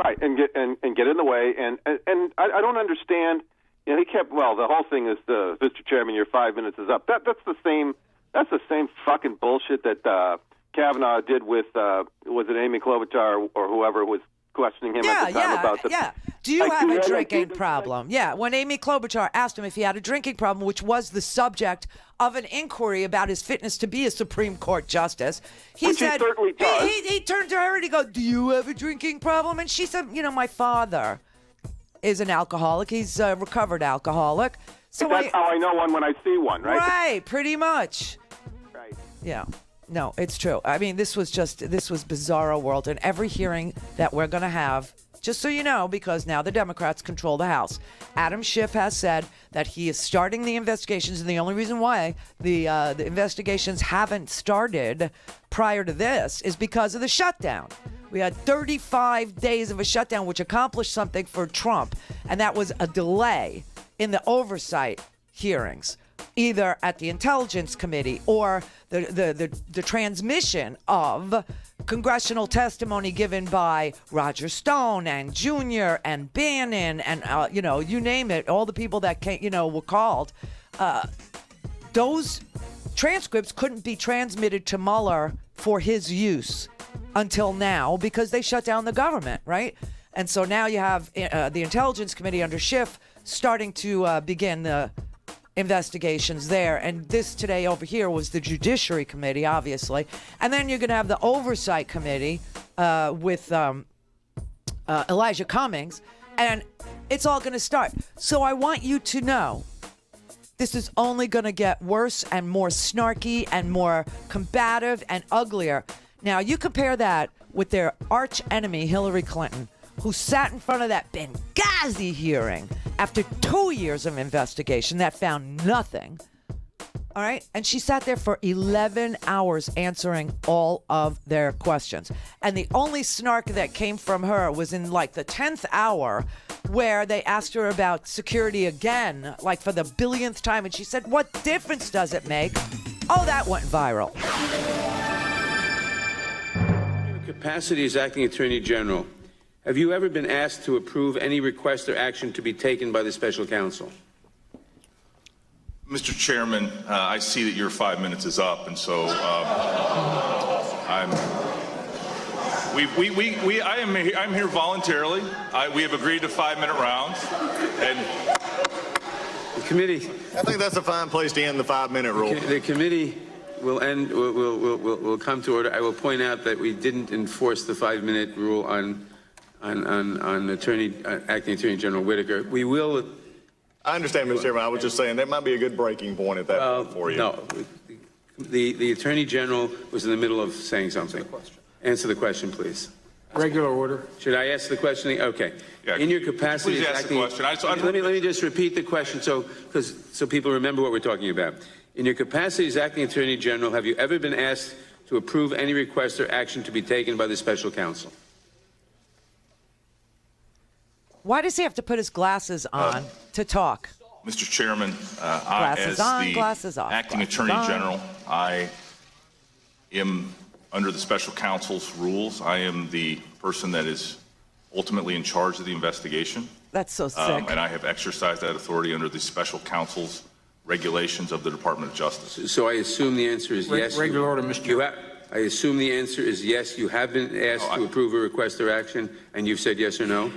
Right, and get in the way. And I don't understand. You know, he kept, well, the whole thing is, Mr. Chairman, your 5 minutes is up. That's the same fucking bullshit that Kavanaugh did with, was it Amy Klobuchar or whoever was questioning him at the time about the... Yeah. Do you have a drinking problem? Yeah, when Amy Klobuchar asked him if he had a drinking problem, which was the subject of an inquiry about his fitness to be a Supreme Court justice, he said, he turned to her and he goes, do you have a drinking problem? And she said, you know, my father is an alcoholic. He's a recovered alcoholic. So that's how I know one when I see one, right? Right, pretty much. Right. Yeah. No, it's true. I mean, this was bizarro world. And every hearing that we're going to have, just so you know, because now the Democrats control the House, Adam Schiff has said that he is starting the investigations. And the only reason why the investigations haven't started prior to this is because of the shutdown. We had 35 days of a shutdown, which accomplished something for Trump, and that was a delay in the oversight hearings, either at the Intelligence Committee or the transmission of congressional testimony given by Roger Stone and Jr. and Bannon and, you know, you name it, all the people that came, you know, were called. Those transcripts couldn't be transmitted to Mueller for his use until now because they shut down the government, right? And so now you have the Intelligence Committee under Schiff starting to begin the investigations there. And this today over here was the Judiciary Committee, obviously. And then you're going to have the Oversight Committee with Elijah Cummings. And it's all going to start. So I want you to know this is only going to get worse and more snarky and more combative and uglier. Now, you compare that with their arch enemy, Hillary Clinton, who sat in front of that Benghazi hearing after 2 years of investigation that found nothing. All right? And she sat there for 11 hours answering all of their questions. And the only snark that came from her was in like the 10th hour where they asked her about security again, like for the billionth time. And she said, what difference does it make? Oh, that went viral. Capacity as acting Attorney General, have you ever been asked to approve any request or action to be taken by the special counsel? Mr. Chairman, I see that your 5 minutes is up, and so I'm here voluntarily. We have agreed to 5-minute rounds, and the committee. I think that's a fine place to end the 5-minute rule. The committee will end. Will come to order. I will point out that we didn't enforce the 5-minute rule on acting Attorney General Whitaker. We will. I understand, Mr. Chairman. I was just saying that might be a good breaking point at that point for you. No, the Attorney General was in the middle of saying something. Answer the question, please. Regular order. Should I ask the question? Okay. Yeah, in your capacity please as ask acting, the question. let me just repeat the question so people remember what we're talking about. In your capacity as acting Attorney General, have you ever been asked to approve any request or action to be taken by the special counsel? Why does he have to put his glasses on to talk? Mr. Chairman, Glasses on, glasses off. acting Attorney General, I am, under the special counsel's rules, I am the person that is ultimately in charge of the investigation. That's so sick. And I have exercised that authority under the special counsel's regulations of the Department of Justice. So I assume the answer is yes. Regular order, Mr. Chairman. I assume the answer is yes. You have been asked to approve a request or action, and you've said yes or no?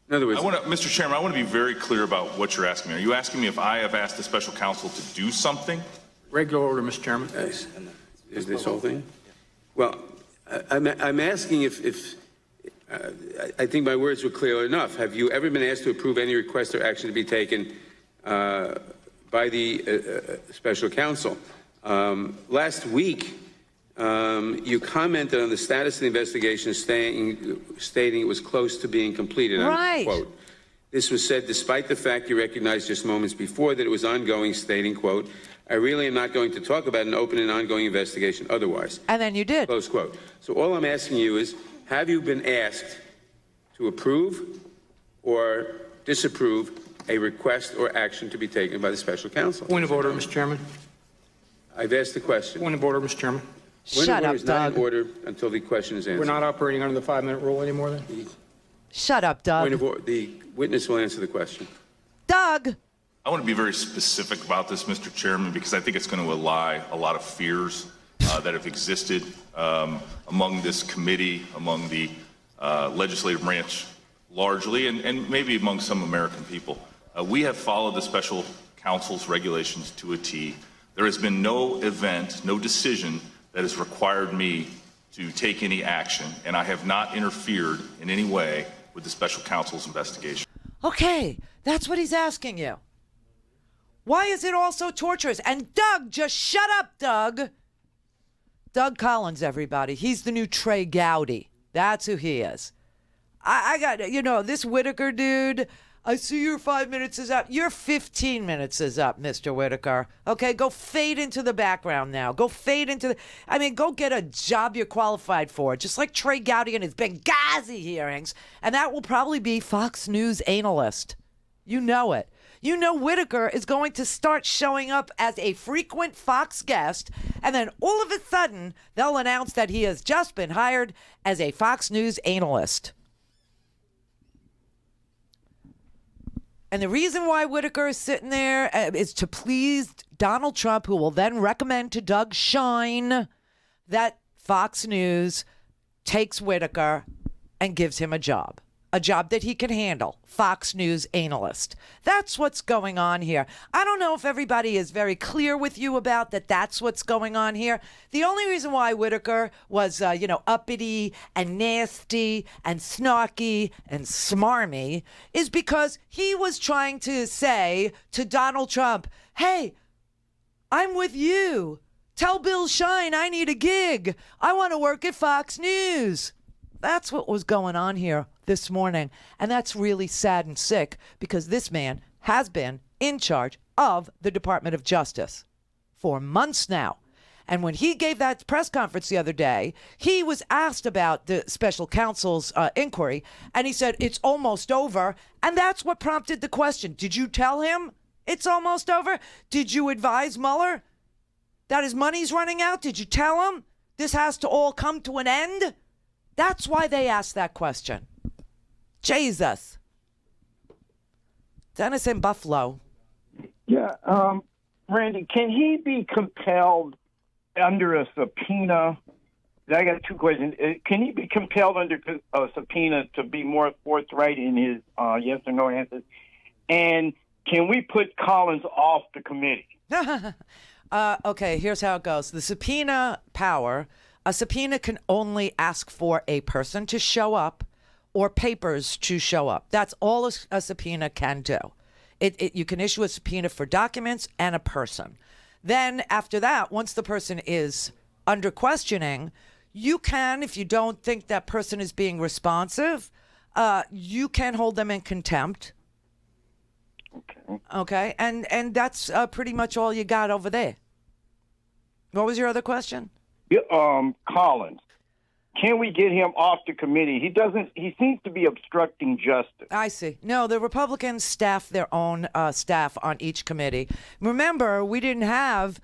In other words, Mr. Chairman, I want to be very clear about what you're asking me. Are you asking me if I have asked the special counsel to do something? Regular order, Mr. Chairman. Is this whole thing? Well, I'm asking if I think my words were clear enough. Have you ever been asked to approve any request or action to be taken by the special counsel? Last week, you commented on the status of the investigation, stating it was close to being completed. Right. Quote. This was said despite the fact you recognized just moments before that it was ongoing, stating, quote, I really am not going to talk about an open and ongoing investigation otherwise. And then you did. Close quote. So all I'm asking you is, have you been asked to approve or disapprove a request or action to be taken by the special counsel? Point of order, Mr. Chairman. I've asked the question. Point of order, Mr. Chairman. Point Shut of order up, is not Doug. in order until the question is answered. We're not operating under the 5-minute rule anymore then? Shut up, Doug. Point of order. The witness will answer the question. Doug. I want to be very specific about this, Mr. Chairman, because I think it's going to allay a lot of fears that have existed among this committee, among the legislative branch largely, and maybe among some American people. We have followed the special counsel's regulations to a T. There has been no event, no decision that has required me to take any action, and I have not interfered in any way with the special counsel's investigation. Okay, that's what he's asking you. Why is it all so torturous? And Doug, just shut up, Doug. Doug Collins, everybody. He's the new Trey Gowdy. That's who he is. I got, this Whitaker dude, I see your 5 minutes is up. Your 15 minutes is up, Mr. Whitaker. Okay, go fade into the background now. Go fade into go get a job you're qualified for, just like Trey Gowdy and his Benghazi hearings. And that will probably be Fox News analyst. You know it. You know Whitaker is going to start showing up as a frequent Fox guest, and then all of a sudden, they'll announce that he has just been hired as a Fox News analyst. And the reason why Whitaker is sitting there is to please Donald Trump, who will then recommend to Doug Schein that Fox News takes Whitaker and gives him a job that he can handle, Fox News analyst. That's what's going on here. I don't know if everybody is very clear with you about that. That's what's going on here. The only reason why Whitaker was, uppity and nasty and snarky and smarmy is because he was trying to say to Donald Trump, hey, I'm with you. Tell Bill Schein I need a gig. I want to work at Fox News. That's what was going on here this morning. And that's really sad and sick because this man has been in charge of the Department of Justice for months now. And when he gave that press conference the other day, he was asked about the special counsel's inquiry, and he said, it's almost over. And that's what prompted the question. Did you tell him it's almost over? Did you advise Mueller that his money's running out? Did you tell him this has to all come to an end? That's why they asked that question. Jesus. Dennis in Buffalo. Yeah, Randy, can he be compelled under a subpoena? I got two questions. Can he be compelled under a subpoena to be more forthright in his yes or no answers? And can we put Collins off the committee? Okay, here's how it goes. The subpoena power, a subpoena can only ask for a person to show up or papers to show up. That's all a subpoena can do. You can issue a subpoena for documents and a person. Then after that, once the person is under questioning, you can, if you don't think that person is being responsive, you can hold them in contempt. Okay, and that's pretty much all you got over there. What was your other question? Collins. Can we get him off the committee? He seems to be obstructing justice. I see. No, the Republicans staff their own staff on each committee. Remember, we didn't have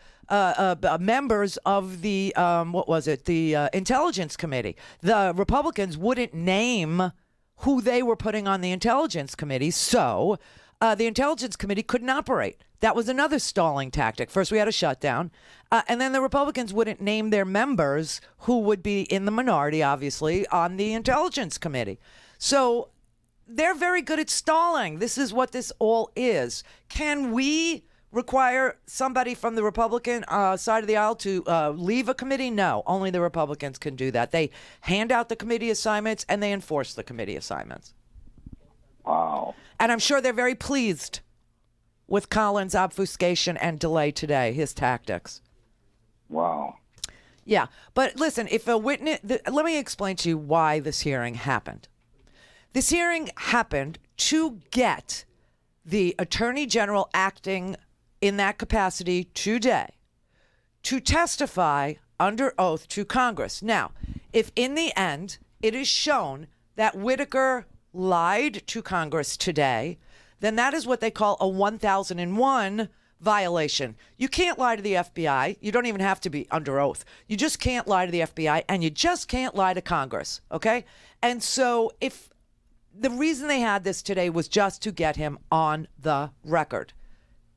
members of the, the Intelligence Committee. The Republicans wouldn't name who they were putting on the Intelligence Committee, so the Intelligence Committee couldn't operate. That was another stalling tactic. First, we had a shutdown, and then the Republicans wouldn't name their members who would be in the minority, obviously, on the Intelligence Committee. So they're very good at stalling. This is what this all is. Can we require somebody from the Republican side of the aisle to leave a committee? No, only the Republicans can do that. They hand out the committee assignments and they enforce the committee assignments. Wow. And I'm sure they're very pleased with Collins' obfuscation and delay today, his tactics. Wow. Yeah, but listen, if a witness, let me explain to you why this hearing happened. This hearing happened to get the Attorney General acting in that capacity today to testify under oath to Congress. Now, if in the end it is shown that Whitaker lied to Congress today, then that is what they call a 1001 violation. You can't lie to the FBI. You don't even have to be under oath. You just can't lie to the FBI, and you just can't lie to Congress, okay? And so if the reason they had this today was just to get him on the record,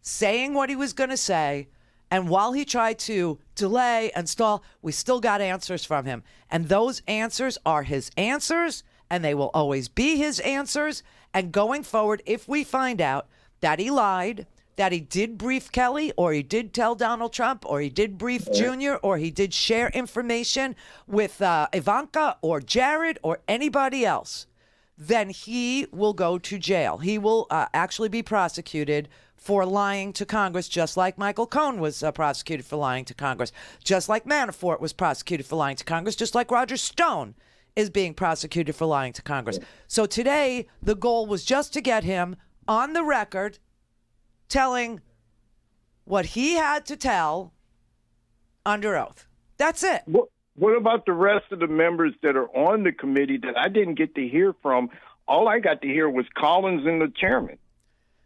saying what he was going to say, and while he tried to delay and stall, we still got answers from him. And those answers are his answers, and they will always be his answers. And going forward, if we find out that he lied, that he did brief Kelly, or he did tell Donald Trump, or he did brief Junior, or he did share information with Ivanka or Jared or anybody else, then he will go to jail. He will actually be prosecuted for lying to Congress, just like Michael Cohen was prosecuted for lying to Congress, just like Manafort was prosecuted for lying to Congress, just like Roger Stone is being prosecuted for lying to Congress. So today, the goal was just to get him on the record telling what he had to tell under oath. That's it. What about the rest of the members that are on the committee that I didn't get to hear from? All I got to hear was Collins and the chairman.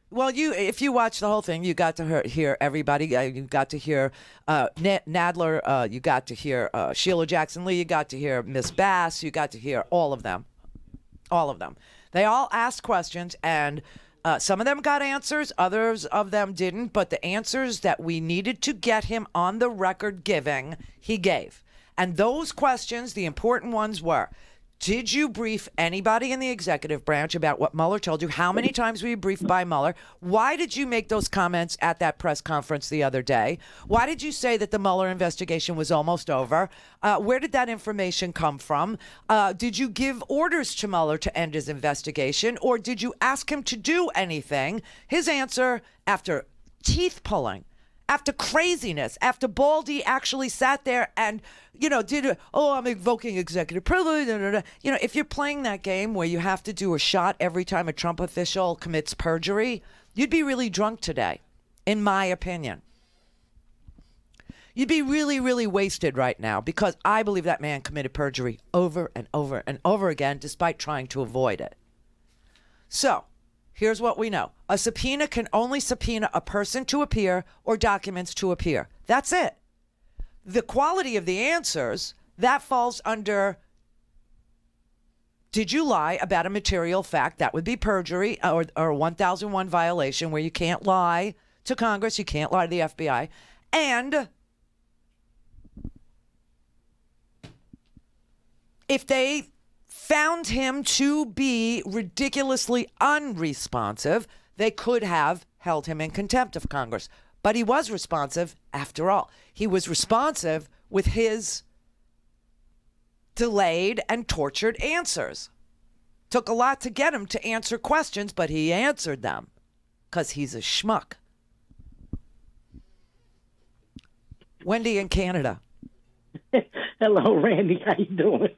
Well, if you watch the whole thing, you got to hear everybody. You got to hear Nadler. You got to hear Sheila Jackson-Lee. You got to hear Miss Bass. You got to hear all of them. All of them. They all asked questions, and some of them got answers. Others of them didn't. But the answers that we needed to get him on the record giving, he gave. And those questions, the important ones were, did you brief anybody in the executive branch about what Mueller told you? How many times were you briefed by Mueller? Why did you make those comments at that press conference the other day? Why did you say that the Mueller investigation was almost over? Where did that information come from? Did you give orders to Mueller to end his investigation, or did you ask him to do anything? His answer, after teeth pulling, after craziness, after Baldy actually sat there and, I'm invoking executive privilege. If you're playing that game where you have to do a shot every time a Trump official commits perjury, you'd be really drunk today, in my opinion. You'd be really, really wasted right now, because I believe that man committed perjury over and over and over again, despite trying to avoid it. So, here's what we know. A subpoena can only subpoena a person to appear or documents to appear. That's it. The quality of the answers, that falls under, did you lie about a material fact? That would be perjury or a 1001 violation, where you can't lie to Congress, you can't lie to the FBI. And if they found him to be ridiculously unresponsive, they could have held him in contempt of Congress. But he was responsive after all. He was responsive with his delayed and tortured answers. Took a lot to get him to answer questions, but he answered them because he's a schmuck. Wendy in Canada. Hello, Randy. How you doing?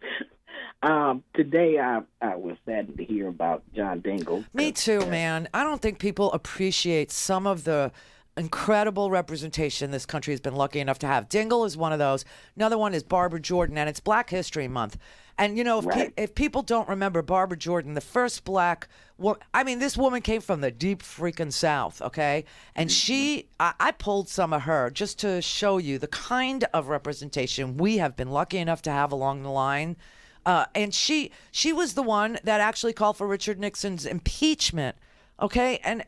Today I was saddened to hear about John Dingell. Me too, man. I don't think people appreciate some of the incredible representation this country has been lucky enough to have. Dingell is one of those. Another one is Barbara Jordan, and it's Black History Month. And, if people don't remember Barbara Jordan, the first black woman, this woman came from the deep freaking South, okay? And I pulled some of her just to show you the kind of representation we have been lucky enough to have along the line. And she was the one that actually called for Richard Nixon's impeachment. Okay, and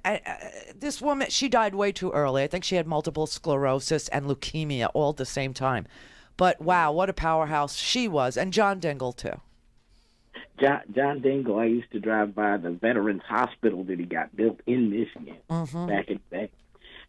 this woman, she died way too early. I think she had multiple sclerosis and leukemia all at the same time. But wow, what a powerhouse she was. And John Dingell, too. John Dingell, I used to drive by the Veterans Hospital that he got built in Michigan back in the day.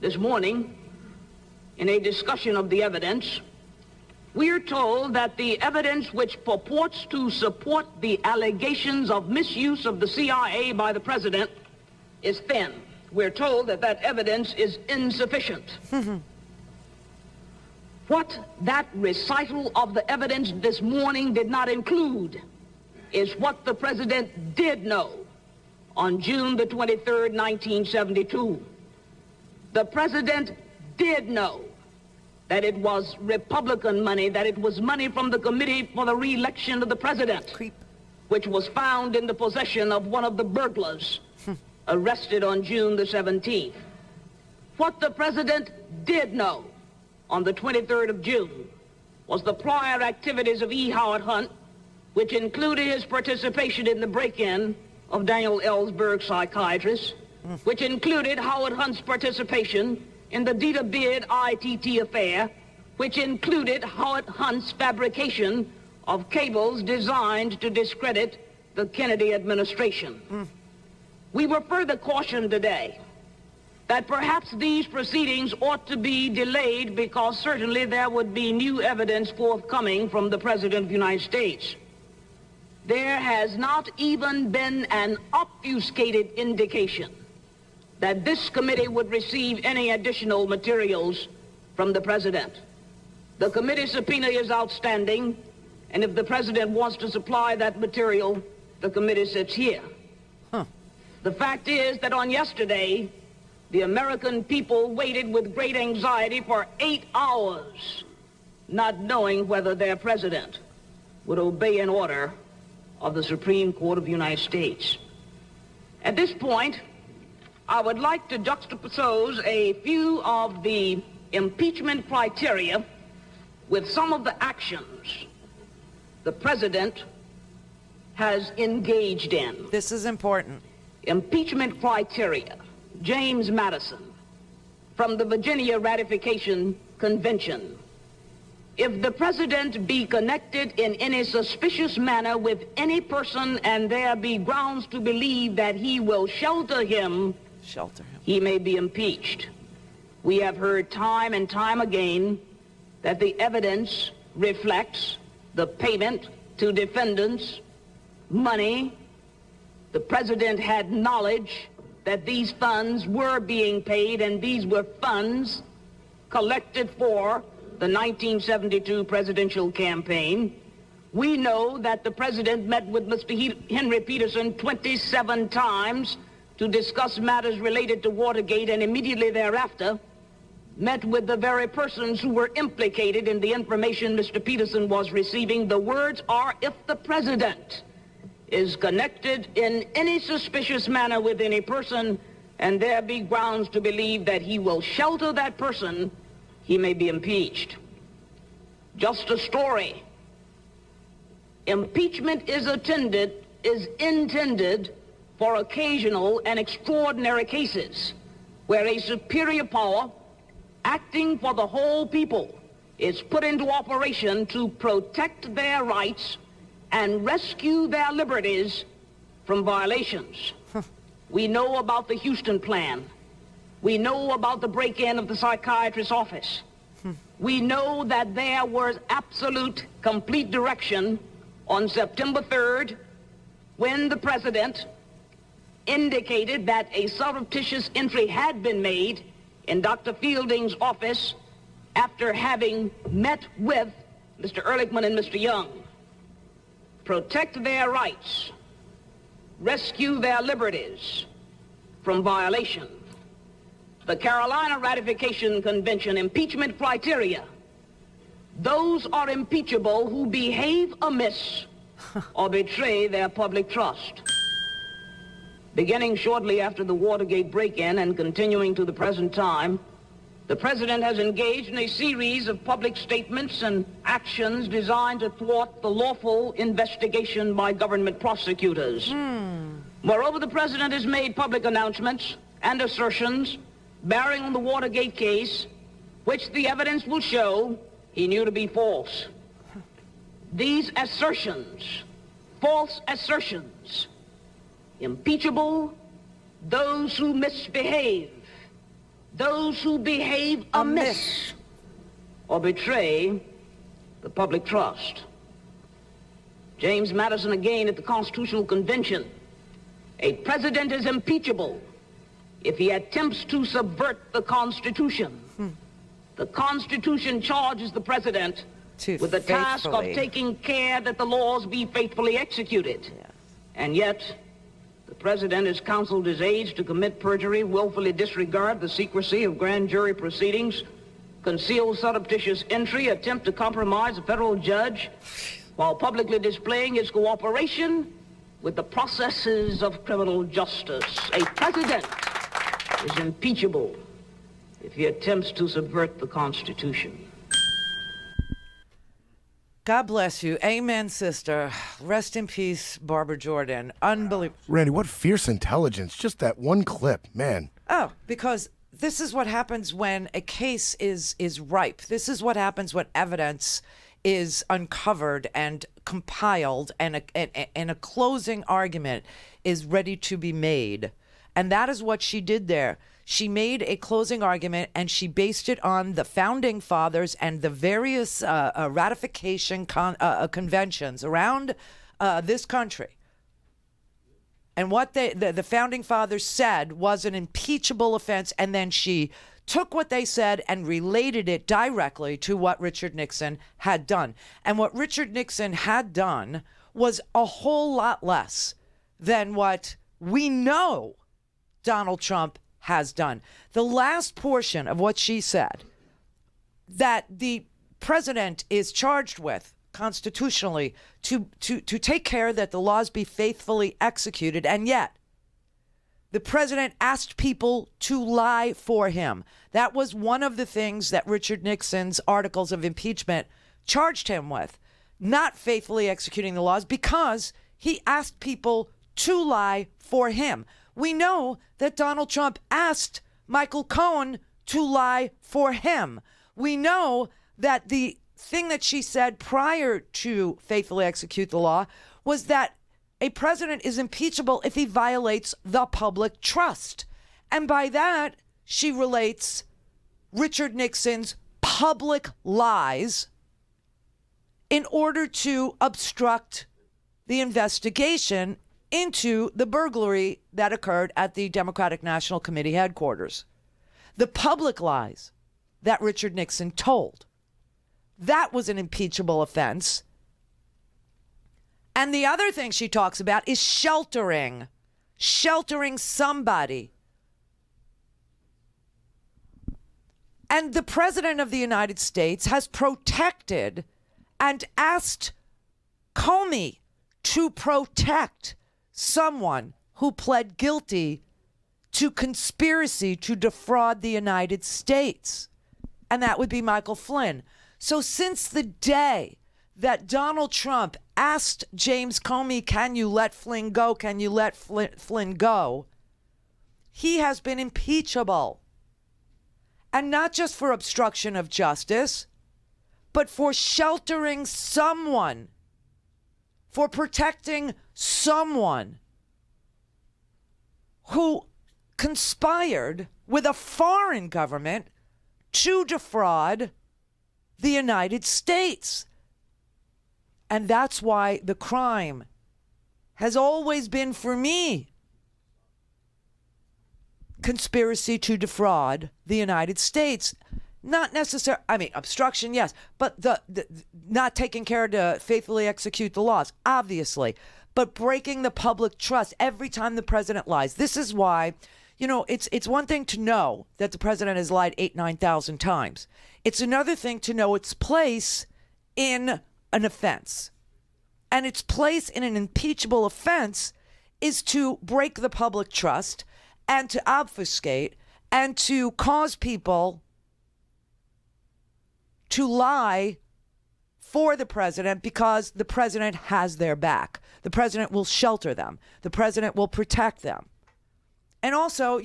this morning, in a discussion of the evidence, we are told that the evidence which purports to support the allegations of misuse of the CIA by the president is thin. We're told that that evidence is insufficient. What that recital of the evidence this morning did not include is what the president did know on June the 23rd, 1972. The president did know that it was Republican money, that it was money from the Committee for the Re-election of the President, which was found in the possession of one of the burglars arrested on June the 17th. What the president did know on the 23rd of June was the prior activities of E. Howard Hunt, which included his participation in the break-in of Daniel Ellsberg's psychiatrist, which included Howard Hunt's participation in the Dita Beard ITT affair, which included Howard Hunt's fabrication of cables designed to discredit the Kennedy administration. We were further cautioned today that perhaps these proceedings ought to be delayed because certainly there would be new evidence forthcoming from the President of the United States. There has not even been an obfuscated indication that this committee would receive any additional materials from the president. The committee subpoena is outstanding, and if the president wants to supply that material, the committee sits here. The fact is that on yesterday, the American people waited with great anxiety for 8 hours, not knowing whether their president would obey an order of the Supreme Court of the United States. At this point, I would like to juxtapose a few of the impeachment criteria with some of the actions the president has engaged in. This is important. Impeachment criteria. James Madison, from the Virginia Ratification Convention. If the president be connected in any suspicious manner with any person and there be grounds to believe that he will shelter him, he may be impeached. We have heard time and time again that the evidence reflects the payment to defendants, money. The president had knowledge that these funds were being paid, and these were funds collected for the 1972 presidential campaign. We know that the president met with Mr. Henry Peterson 27 times to discuss matters related to Watergate, and immediately thereafter met with the very persons who were implicated in the information Mr. Peterson was receiving. The words are, if the president is connected in any suspicious manner with any person and there be grounds to believe that he will shelter that person, he may be impeached. Just a story. Impeachment is intended for occasional and extraordinary cases where a superior power acting for the whole people is put into operation to protect their rights and rescue their liberties from violations. We know about the Houston plan. We know about the break-in of the psychiatrist's office. We know that there was absolute, complete direction on September 3rd when the president indicated that a surreptitious entry had been made in Dr. Fielding's office after having met with Mr. Ehrlichman and Mr. Young. Protect their rights, rescue their liberties from violation. The Carolina Ratification Convention impeachment criteria. Those are impeachable who behave amiss or betray their public trust. Beginning shortly after the Watergate break-in and continuing to the present time, the president has engaged in a series of public statements and actions designed to thwart the lawful investigation by government prosecutors. Moreover, the president has made public announcements and assertions bearing on the Watergate case, which the evidence will show he knew to be false. These assertions, false assertions, impeachable, those who misbehave, those who behave amiss or betray the public trust. James Madison again at the Constitutional Convention. A president is impeachable if he attempts to subvert the Constitution. The Constitution charges the president with the task of taking care that the laws be faithfully executed. And yet, the president has counseled his aides to commit perjury, willfully disregard the secrecy of grand jury proceedings, conceal surreptitious entry, attempt to compromise a federal judge, while publicly displaying his cooperation with the processes of criminal justice. A president is impeachable if he attempts to subvert the Constitution. God bless you. Amen, sister. Rest in peace, Barbara Jordan. Unbelievable. Randy, what fierce intelligence. Just that one clip, man. Oh, because this is what happens when a case is ripe. This is what happens when evidence is uncovered and compiled and a closing argument is ready to be made. And that is what she did there. She made a closing argument and she based it on the founding fathers and the various ratification conventions around this country. And what the founding fathers said was an impeachable offense, and then she took what they said and related it directly to what Richard Nixon had done. And what Richard Nixon had done was a whole lot less than what we know Donald Trump has done. The last portion of what she said, that the president is charged with constitutionally to take care that the laws be faithfully executed, and yet the president asked people to lie for him. That was one of the things that Richard Nixon's articles of impeachment charged him with, not faithfully executing the laws, because he asked people to lie for him. We know that Donald Trump asked Michael Cohen to lie for him. We know that the thing that she said prior to faithfully execute the law was that a president is impeachable if he violates the public trust. And by that, she relates Richard Nixon's public lies in order to obstruct the investigation into the burglary that occurred at the Democratic National Committee headquarters. The public lies that Richard Nixon told. That was an impeachable offense. And the other thing she talks about is sheltering somebody. And the President of the United States has protected and asked Comey to protect someone who pled guilty to conspiracy to defraud the United States. And that would be Michael Flynn. So since the day that Donald Trump asked James Comey, can you let Flynn go? Can you let Flynn go? He has been impeachable. And not just for obstruction of justice, but for sheltering someone, for protecting someone who conspired with a foreign government to defraud the United States. And that's why the crime has always been, for me, conspiracy to defraud the United States. Not necessarily, I mean, obstruction, yes, but the not taking care to faithfully execute the laws, obviously, but breaking the public trust every time the president lies. This is why, it's one thing to know that the president has lied 9,000 times. It's another thing to know its place in an offense. And its place in an impeachable offense is to break the public trust and to obfuscate and to cause people to lie for the president because the president has their back. The president will shelter them. The president will protect them. And also,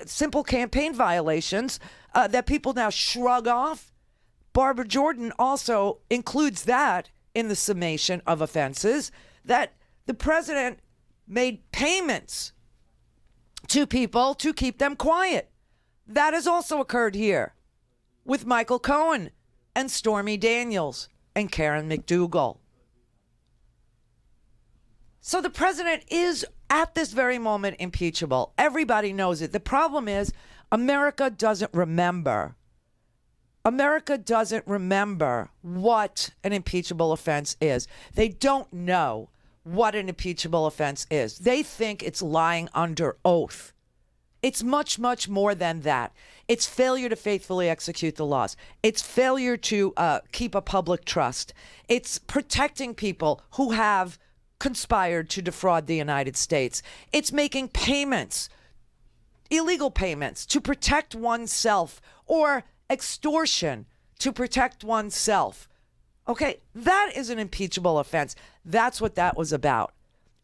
simple campaign violations that people now shrug off. Barbara Jordan also includes that in the summation of offenses, that the president made payments to people to keep them quiet. That has also occurred here with Michael Cohen and Stormy Daniels and Karen McDougal. So the president is at this very moment impeachable. Everybody knows it. The problem is America doesn't remember. America doesn't remember what an impeachable offense is. They don't know what an impeachable offense is. They think it's lying under oath. It's much, much more than that. It's failure to faithfully execute the laws. It's failure to keep a public trust. It's protecting people who have conspired to defraud the United States. It's making payments, illegal payments, to protect oneself, or extortion to protect oneself. Okay, that is an impeachable offense. That's what that was about.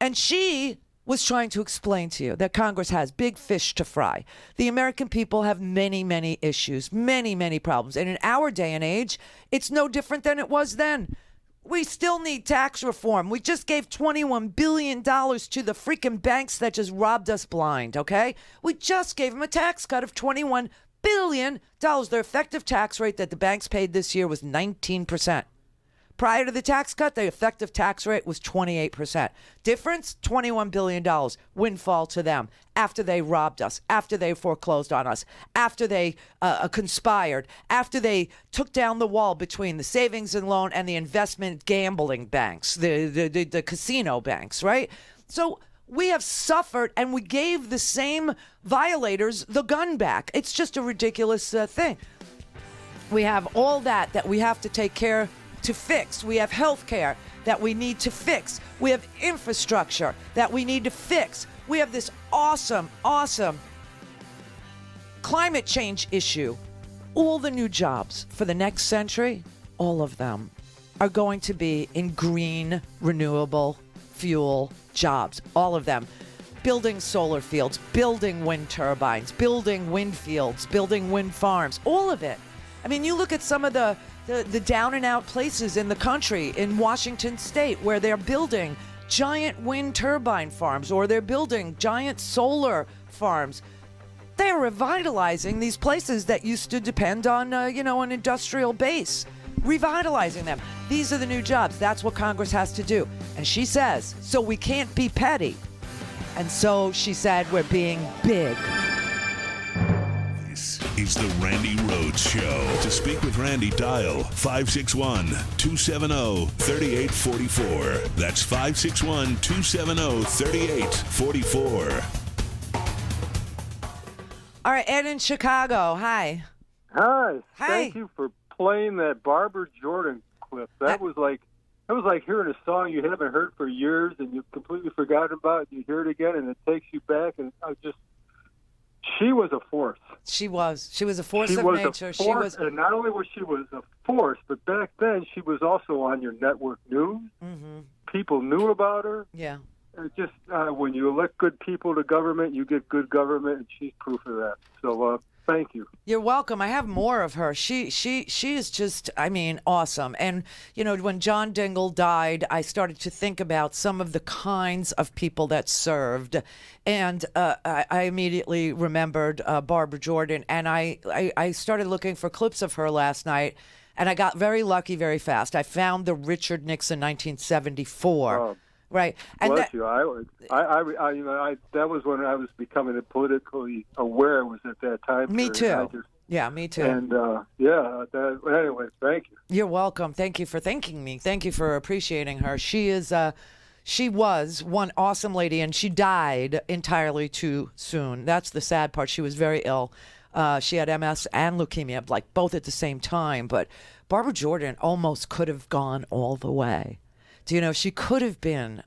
And she was trying to explain to you that Congress has big fish to fry. The American people have many, many issues, many, many problems. And in our day and age, it's no different than it was then. We still need tax reform. We just gave $21 billion to the freaking banks that just robbed us blind, okay? We just gave them a tax cut of $21 billion. Their effective tax rate that the banks paid this year was 19%. Prior to the tax cut, the effective tax rate was 28%. Difference, $21 billion windfall to them after they robbed us, after they foreclosed on us, after they conspired, after they took down the wall between the savings and loan and the investment gambling banks, the casino banks, right? So we have suffered, and we gave the same violators the gun back. It's just a ridiculous thing. We have all that we have to take care to fix. We have health care that we need to fix. We have infrastructure that we need to fix. We have this awesome, awesome climate change issue. All the new jobs for the next century, all of them are going to be in green, renewable fuel jobs. All of them. Building solar fields, building wind turbines, building wind fields, building wind farms, all of it. I mean, you look at some of the down and out places in the country, in Washington state, where they're building giant wind turbine farms, or they're building giant solar farms. They're revitalizing these places that used to depend on, an industrial base, revitalizing them. These are the new jobs. That's what Congress has to do. And she says, so we can't be petty. And so she said, we're being big. This is the Randi Rhodes Show. To speak with Randi, dial 561-270-3844. That's 561-270-3844. All right, Ed in Chicago. Hi. Hi. Hi. Thank you for playing that Barbara Jordan clip. That was like hearing a song you haven't heard for years and you've completely forgotten about it. You hear it again and it takes you back. And she was a force. She was a force of nature. And not only was she a force, but back then she was also on your network news. Mm-hmm. People knew about her. Yeah. Just when you elect good people to government, you get good government, and she's proof of that. So thank you. You're welcome. I have more of her. She is just, awesome. And, when John Dingell died, I started to think about some of the kinds of people that served. And I immediately remembered Barbara Jordan. And I started looking for clips of her last night. And I got very lucky very fast. I found the Richard Nixon 1974. Right. And bless you. I that was when I was becoming politically aware. Was at that time. Me too. Me too. And anyway, thank you. You're welcome. Thank you for thanking me. Thank you for appreciating her. She was one awesome lady, and she died entirely too soon. That's the sad part. She was very ill. She had MS and leukemia, like both at the same time. But Barbara Jordan almost could have gone all the way. Do you know, she could have been,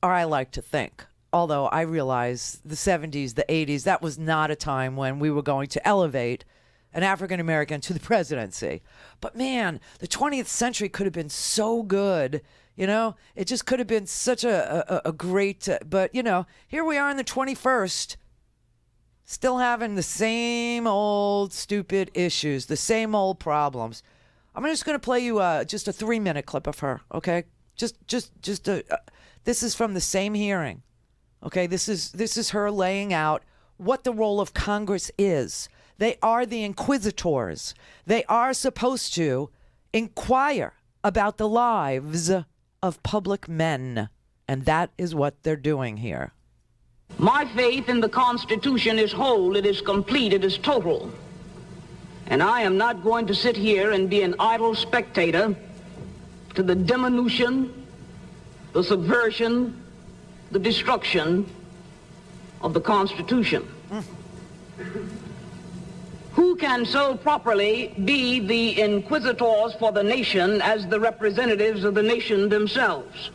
or I like to think, although I realize the 70s, the 80s, that was not a time when we were going to elevate an African American to the presidency. But man, the 20th century could have been so good. It just could have been such a great, but here we are in the 21st, still having the same old stupid issues, the same old problems. I'm just going to play you just a 3-minute clip of her, okay? Just this is from the same hearing, okay? This is her laying out what the role of Congress is. They are the inquisitors. They are supposed to inquire about the lives of public men. And that is what they're doing here. My faith in the Constitution is whole, it is complete, it is total. And I am not going to sit here and be an idle spectator to the diminution, the subversion, the destruction of the Constitution. Who can so properly be the inquisitors for the nation as the representatives of the nation themselves?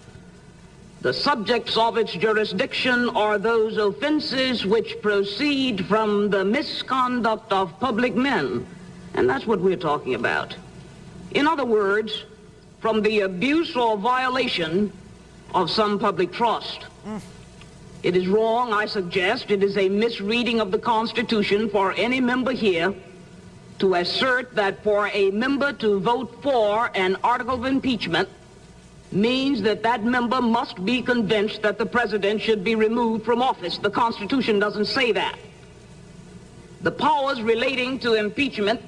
The subjects of its jurisdiction are those offenses which proceed from the misconduct of public men. And that's what we're talking about. In other words, from the abuse or violation of some public trust. It is wrong, I suggest, it is a misreading of the Constitution for any member here to assert that for a member to vote for an article of impeachment means that that member must be convinced that the president should be removed from office. The Constitution doesn't say that. The powers relating to impeachment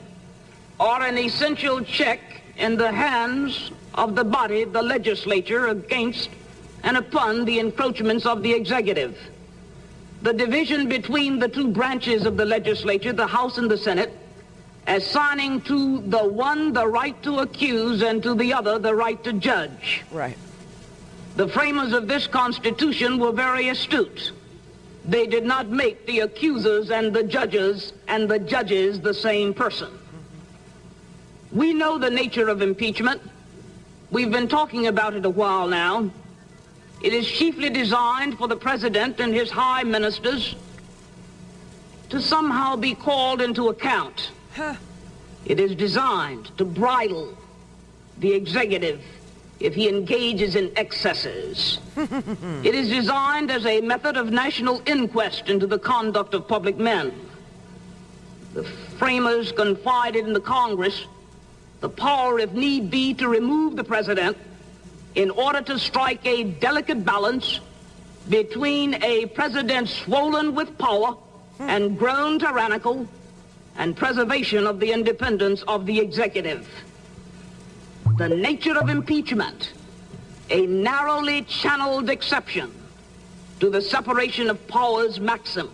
are an essential check in the hands of the body, the legislature, against and upon the encroachments of the executive. The division between the two branches of the legislature, the House and the Senate, assigning to the one the right to accuse and to the other the right to judge. Right. The framers of this Constitution were very astute. They did not make the accusers and the judges the same person. We know the nature of impeachment. We've been talking about it a while now. It is chiefly designed for the president and his high ministers to somehow be called into account. It is designed to bridle the executive if he engages in excesses. It is designed as a method of national inquest into the conduct of public men. The framers confided in the Congress the power, if need be, to remove the president in order to strike a delicate balance between a president swollen with power and grown tyrannical and preservation of the independence of the executive. The nature of impeachment, a narrowly channeled exception to the separation of powers maxim.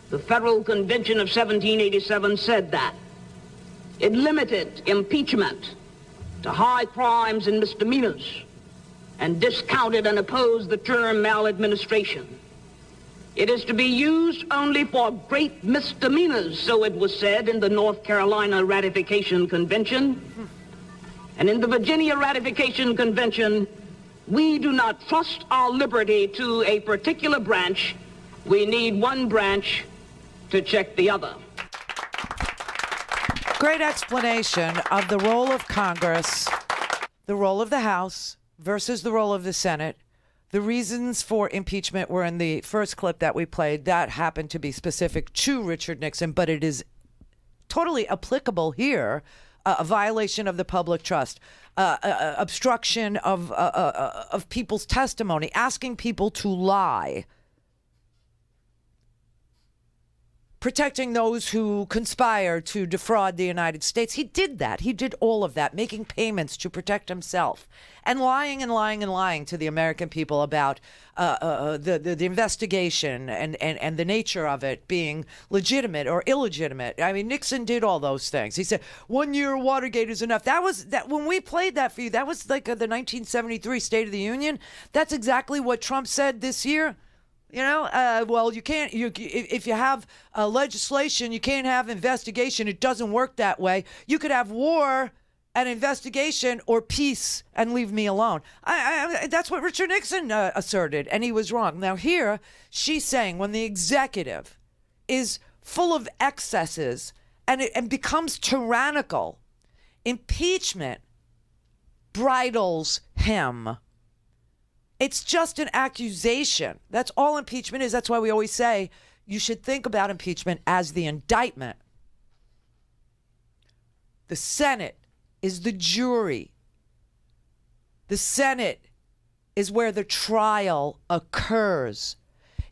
The Federal Convention of 1787 said that. It limited impeachment to high crimes and misdemeanors and discounted and opposed the term maladministration. It is to be used only for great misdemeanors, so it was said in the North Carolina Ratification Convention. And in the Virginia Ratification Convention, we do not trust our liberty to a particular branch. We need one branch to check the other. Great explanation of the role of Congress, the role of the House versus the role of the Senate. The reasons for impeachment were in the first clip that we played. That happened to be specific to Richard Nixon, but it is totally applicable here. A violation of the public trust, obstruction of people's testimony, asking people to lie, protecting those who conspire to defraud the United States. He did that. He did all of that, making payments to protect himself and lying and lying and lying to the American people about the investigation and the nature of it being legitimate or illegitimate. I mean, Nixon did all those things. He said 1 year of Watergate is enough. That was that when we played that for you. That was like the 1973 State of the Union. That's exactly what Trump said this year. You know, well, you can't, if you have legislation, you can't have investigation. It doesn't work that way. You could have war and investigation or peace and leave me alone. That's what Richard Nixon asserted, and he was wrong. Now here, she's saying when the executive is full of excesses and becomes tyrannical, impeachment bridles him. It's just an accusation. That's all impeachment is. That's why we always say you should think about impeachment as the indictment. The Senate is the jury. The Senate is where the trial occurs.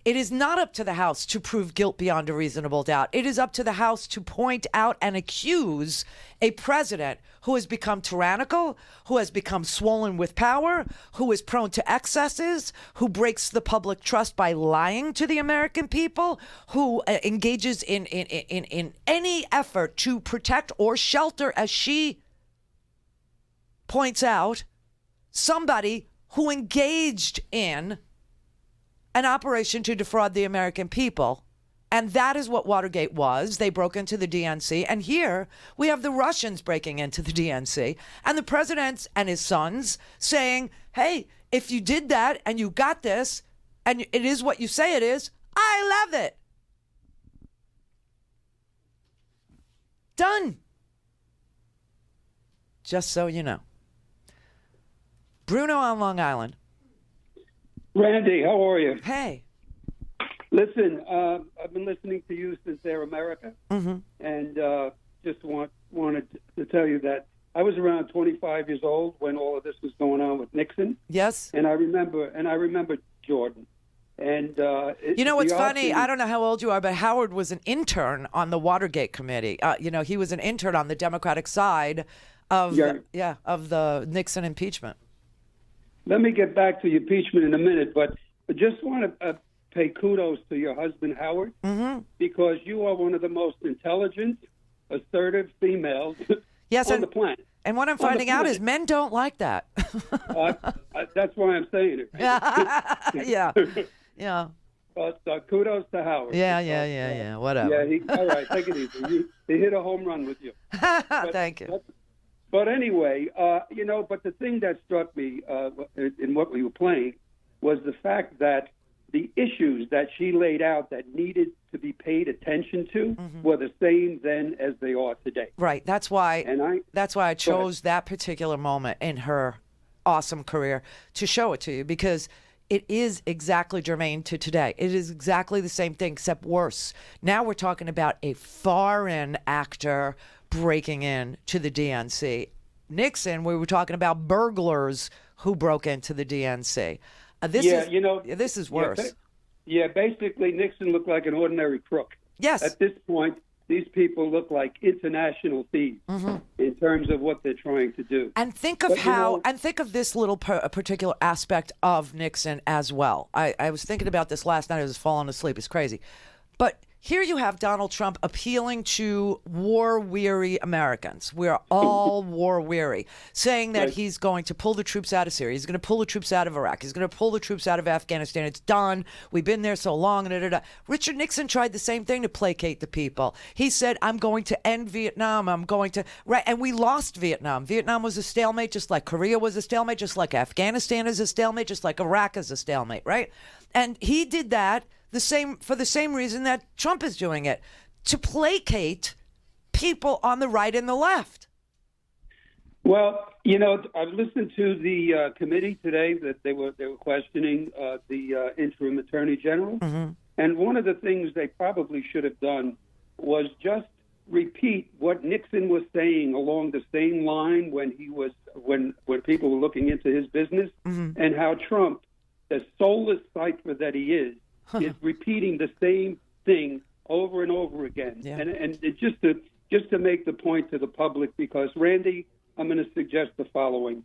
It is not up to the House to prove guilt beyond a reasonable doubt. It is up to the House to point out and accuse a president who has become tyrannical, who has become swollen with power, who is prone to excesses, who breaks the public trust by lying to the American people, who engages in any effort to protect or shelter, as she points out, somebody who engaged in an operation to defraud the American people. And that is what Watergate was. They broke into the DNC. And here we have the Russians breaking into the DNC and the president and his sons saying, hey, if you did that and you got this and it is what you say it is, I love it. Done. Just so you know. Bruno on Long Island. Randy, how are you? Hey. Listen, I've been listening to you since Air America, and just wanted to tell you that I was around 25 years old when all of this was going on with Nixon. Yes. And I remember Jordan. And you know what's funny? I don't know how old you are, but Howard was an intern on the Watergate committee. He was an intern on the Democratic side of the Nixon impeachment. Let me get back to the impeachment in a minute, but I just want to pay kudos to your husband, Howard, because you are one of the most intelligent, assertive females on the planet. And what I'm finding out is men don't like that. That's why I'm saying it. Yeah. But kudos to Howard. Yeah. Whatever. Yeah, all right, take it easy. He hit a home run with you. Thank you. But anyway, but the thing that struck me in what we were playing was the fact that the issues that she laid out that needed to be paid attention to were the same then as they are today. Right. That's why I chose that particular moment in her awesome career to show it to you, because it is exactly germane to today. It is exactly the same thing, except worse. Now we're talking about a foreign actor breaking in to the DNC. Nixon, we were talking about burglars who broke into the DNC. This is worse. Basically, Nixon looked like an ordinary crook. Yes. At this point, these people look like international thieves in terms of what they're trying to do. And think of this little particular aspect of Nixon as well. I was thinking about this last night. I was falling asleep. It's crazy. But here you have Donald Trump appealing to war-weary Americans. We're all war-weary, saying that he's going to pull the troops out of Syria. He's going to pull the troops out of Iraq. He's going to pull the troops out of Afghanistan. It's done. We've been there so long. Richard Nixon tried the same thing to placate the people. He said, I'm going to end Vietnam. And we lost Vietnam. Vietnam was a stalemate, just like Korea was a stalemate, just like Afghanistan is a stalemate, just like Iraq is a stalemate, right? And he did that for the same reason that Trump is doing it, to placate people on the right and the left. Well, I've listened to the committee today that they were questioning the interim attorney general, and one of the things they probably should have done was just repeat what Nixon was saying along the same line when when people were looking into his business, and how Trump, the soulless cipher that he is repeating the same thing over and over again. Yeah. And it just to make the point to the public, because, Randy, I'm going to suggest the following.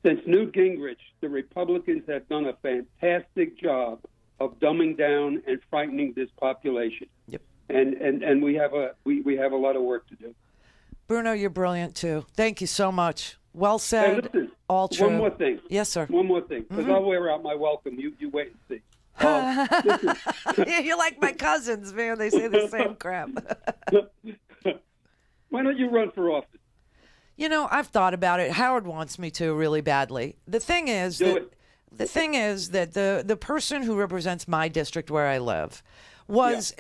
Since Newt Gingrich, the Republicans have done a fantastic job of dumbing down and frightening this population. Yep. And we have a lot of work to do. Bruno, you're brilliant too. Thank you so much. Well said. Hey, listen, all true. One more thing. Yes, sir. One more thing, because I'll wear out my welcome. You wait and see. You're like my cousins, man. They say the same crap. Why don't you run for office? I've thought about it. Howard wants me to really badly. The thing is that the person who represents my district where I live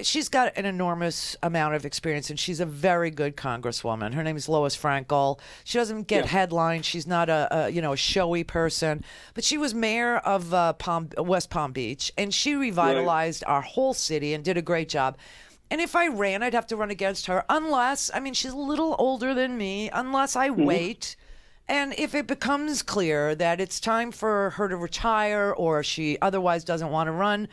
she's got an enormous amount of experience, and she's a very good congresswoman. Her name is Lois Frankel. She doesn't get headlines. She's not a showy person, but she was mayor of West Palm Beach, and she revitalized our whole city and did a great job. And if I ran, I'd have to run against her she's a little older than me, unless I wait. And if it becomes clear that it's time for her to retire or she otherwise doesn't want to run,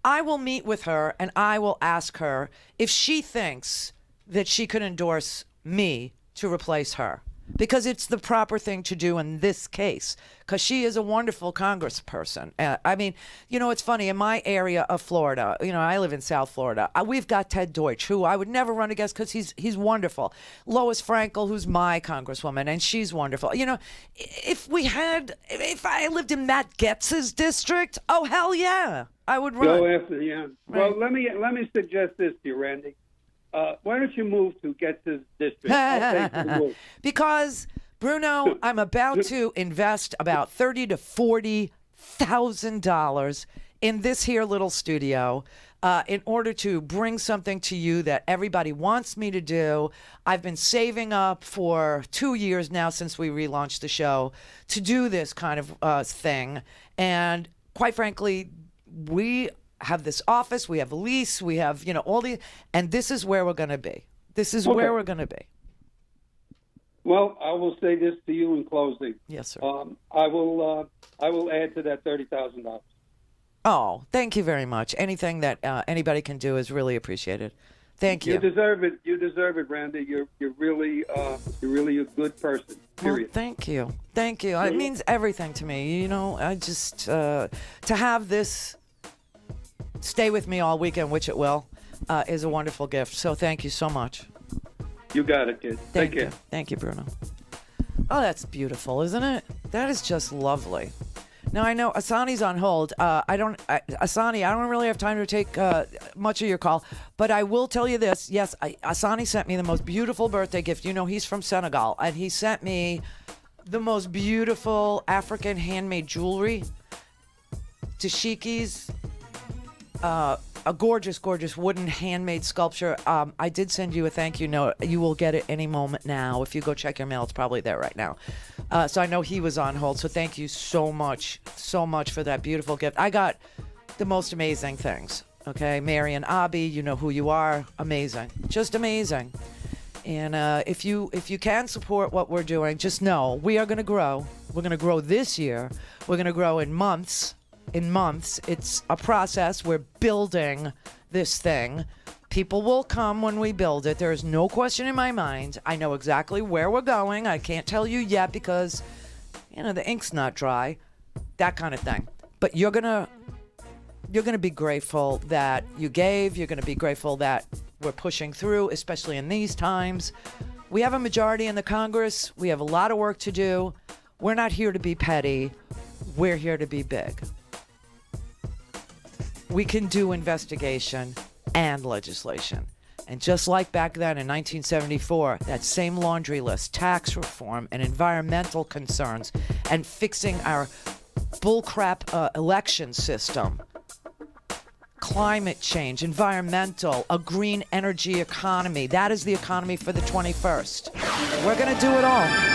I will meet with her and I will ask her if she thinks that she could endorse me to replace her, because it's the proper thing to do in this case, because she is a wonderful congressperson. I mean, you know, it's funny, in my area of Florida, you know, I live in South Florida, we've got Ted Deutsch, who I would never run against because he's wonderful. Lois Frankel, who's my congresswoman, and she's wonderful. You know, if I lived in Matt Getz's district, oh, hell yeah, I would run. Go after, yeah. Well, let me suggest this to you, Randy. Why don't you move to Getz's district? I'll take the move. Because, Bruno, I'm about to invest about $30,000 to $40,000 in this here little studio in order to bring something to you that everybody wants me to do. I've been saving up for 2 years now since we relaunched the show to do this kind of thing. And quite frankly, we have this office, we have a lease, we have, you know, all the, and this is where we're going to be. This is where we're going to be. Well, I will say this to you in closing. Yes, sir. I will add to that $30,000. Oh, thank you very much. Anything that anybody can do is really appreciated. Thank you. You deserve it. You deserve it, Randy. You're really a good person. Period. Well, thank you. Thank you. It means everything to me. You know, I just to have this stay with me all weekend, which it will, is a wonderful gift. So thank you so much. You got it, kid. Take care. Thank you, Bruno. Oh, that's beautiful, isn't it? That is just lovely. Now, I know Asani's on hold. Asani, I don't really have time to take much of your call, but I will tell you this. Yes, Asani sent me the most beautiful birthday gift. You know, he's from Senegal, and he sent me the most beautiful African handmade jewelry, dashikis, a gorgeous, gorgeous wooden handmade sculpture. I did send you a thank you note. You will get it any moment now. If you go check your mail, it's probably there right now. So I know he was on hold. So thank you so much for that beautiful gift. I got the most amazing things. Okay, Marian Abi, you know who you are. Amazing, just amazing. And if you can support what we're doing, just know we are going to grow. We're going to grow this year. We're going to grow in months. It's a process. We're building this thing. People will come when we build it. There is no question in my mind. I know exactly where we're going. I can't tell you yet because, you know, the ink's not dry, that kind of thing. But you're gonna be grateful that you gave. You're gonna be grateful that we're pushing through, especially in these times. We have a majority in the Congress. We have a lot of work to do. We're not here to be petty. We're here to be big. We can do investigation and legislation. And just like back then in 1974, that same laundry list, tax reform and environmental concerns and fixing our bullcrap election system, climate change, environmental, a green energy economy. That is the economy for the 21st. We're going to do it all.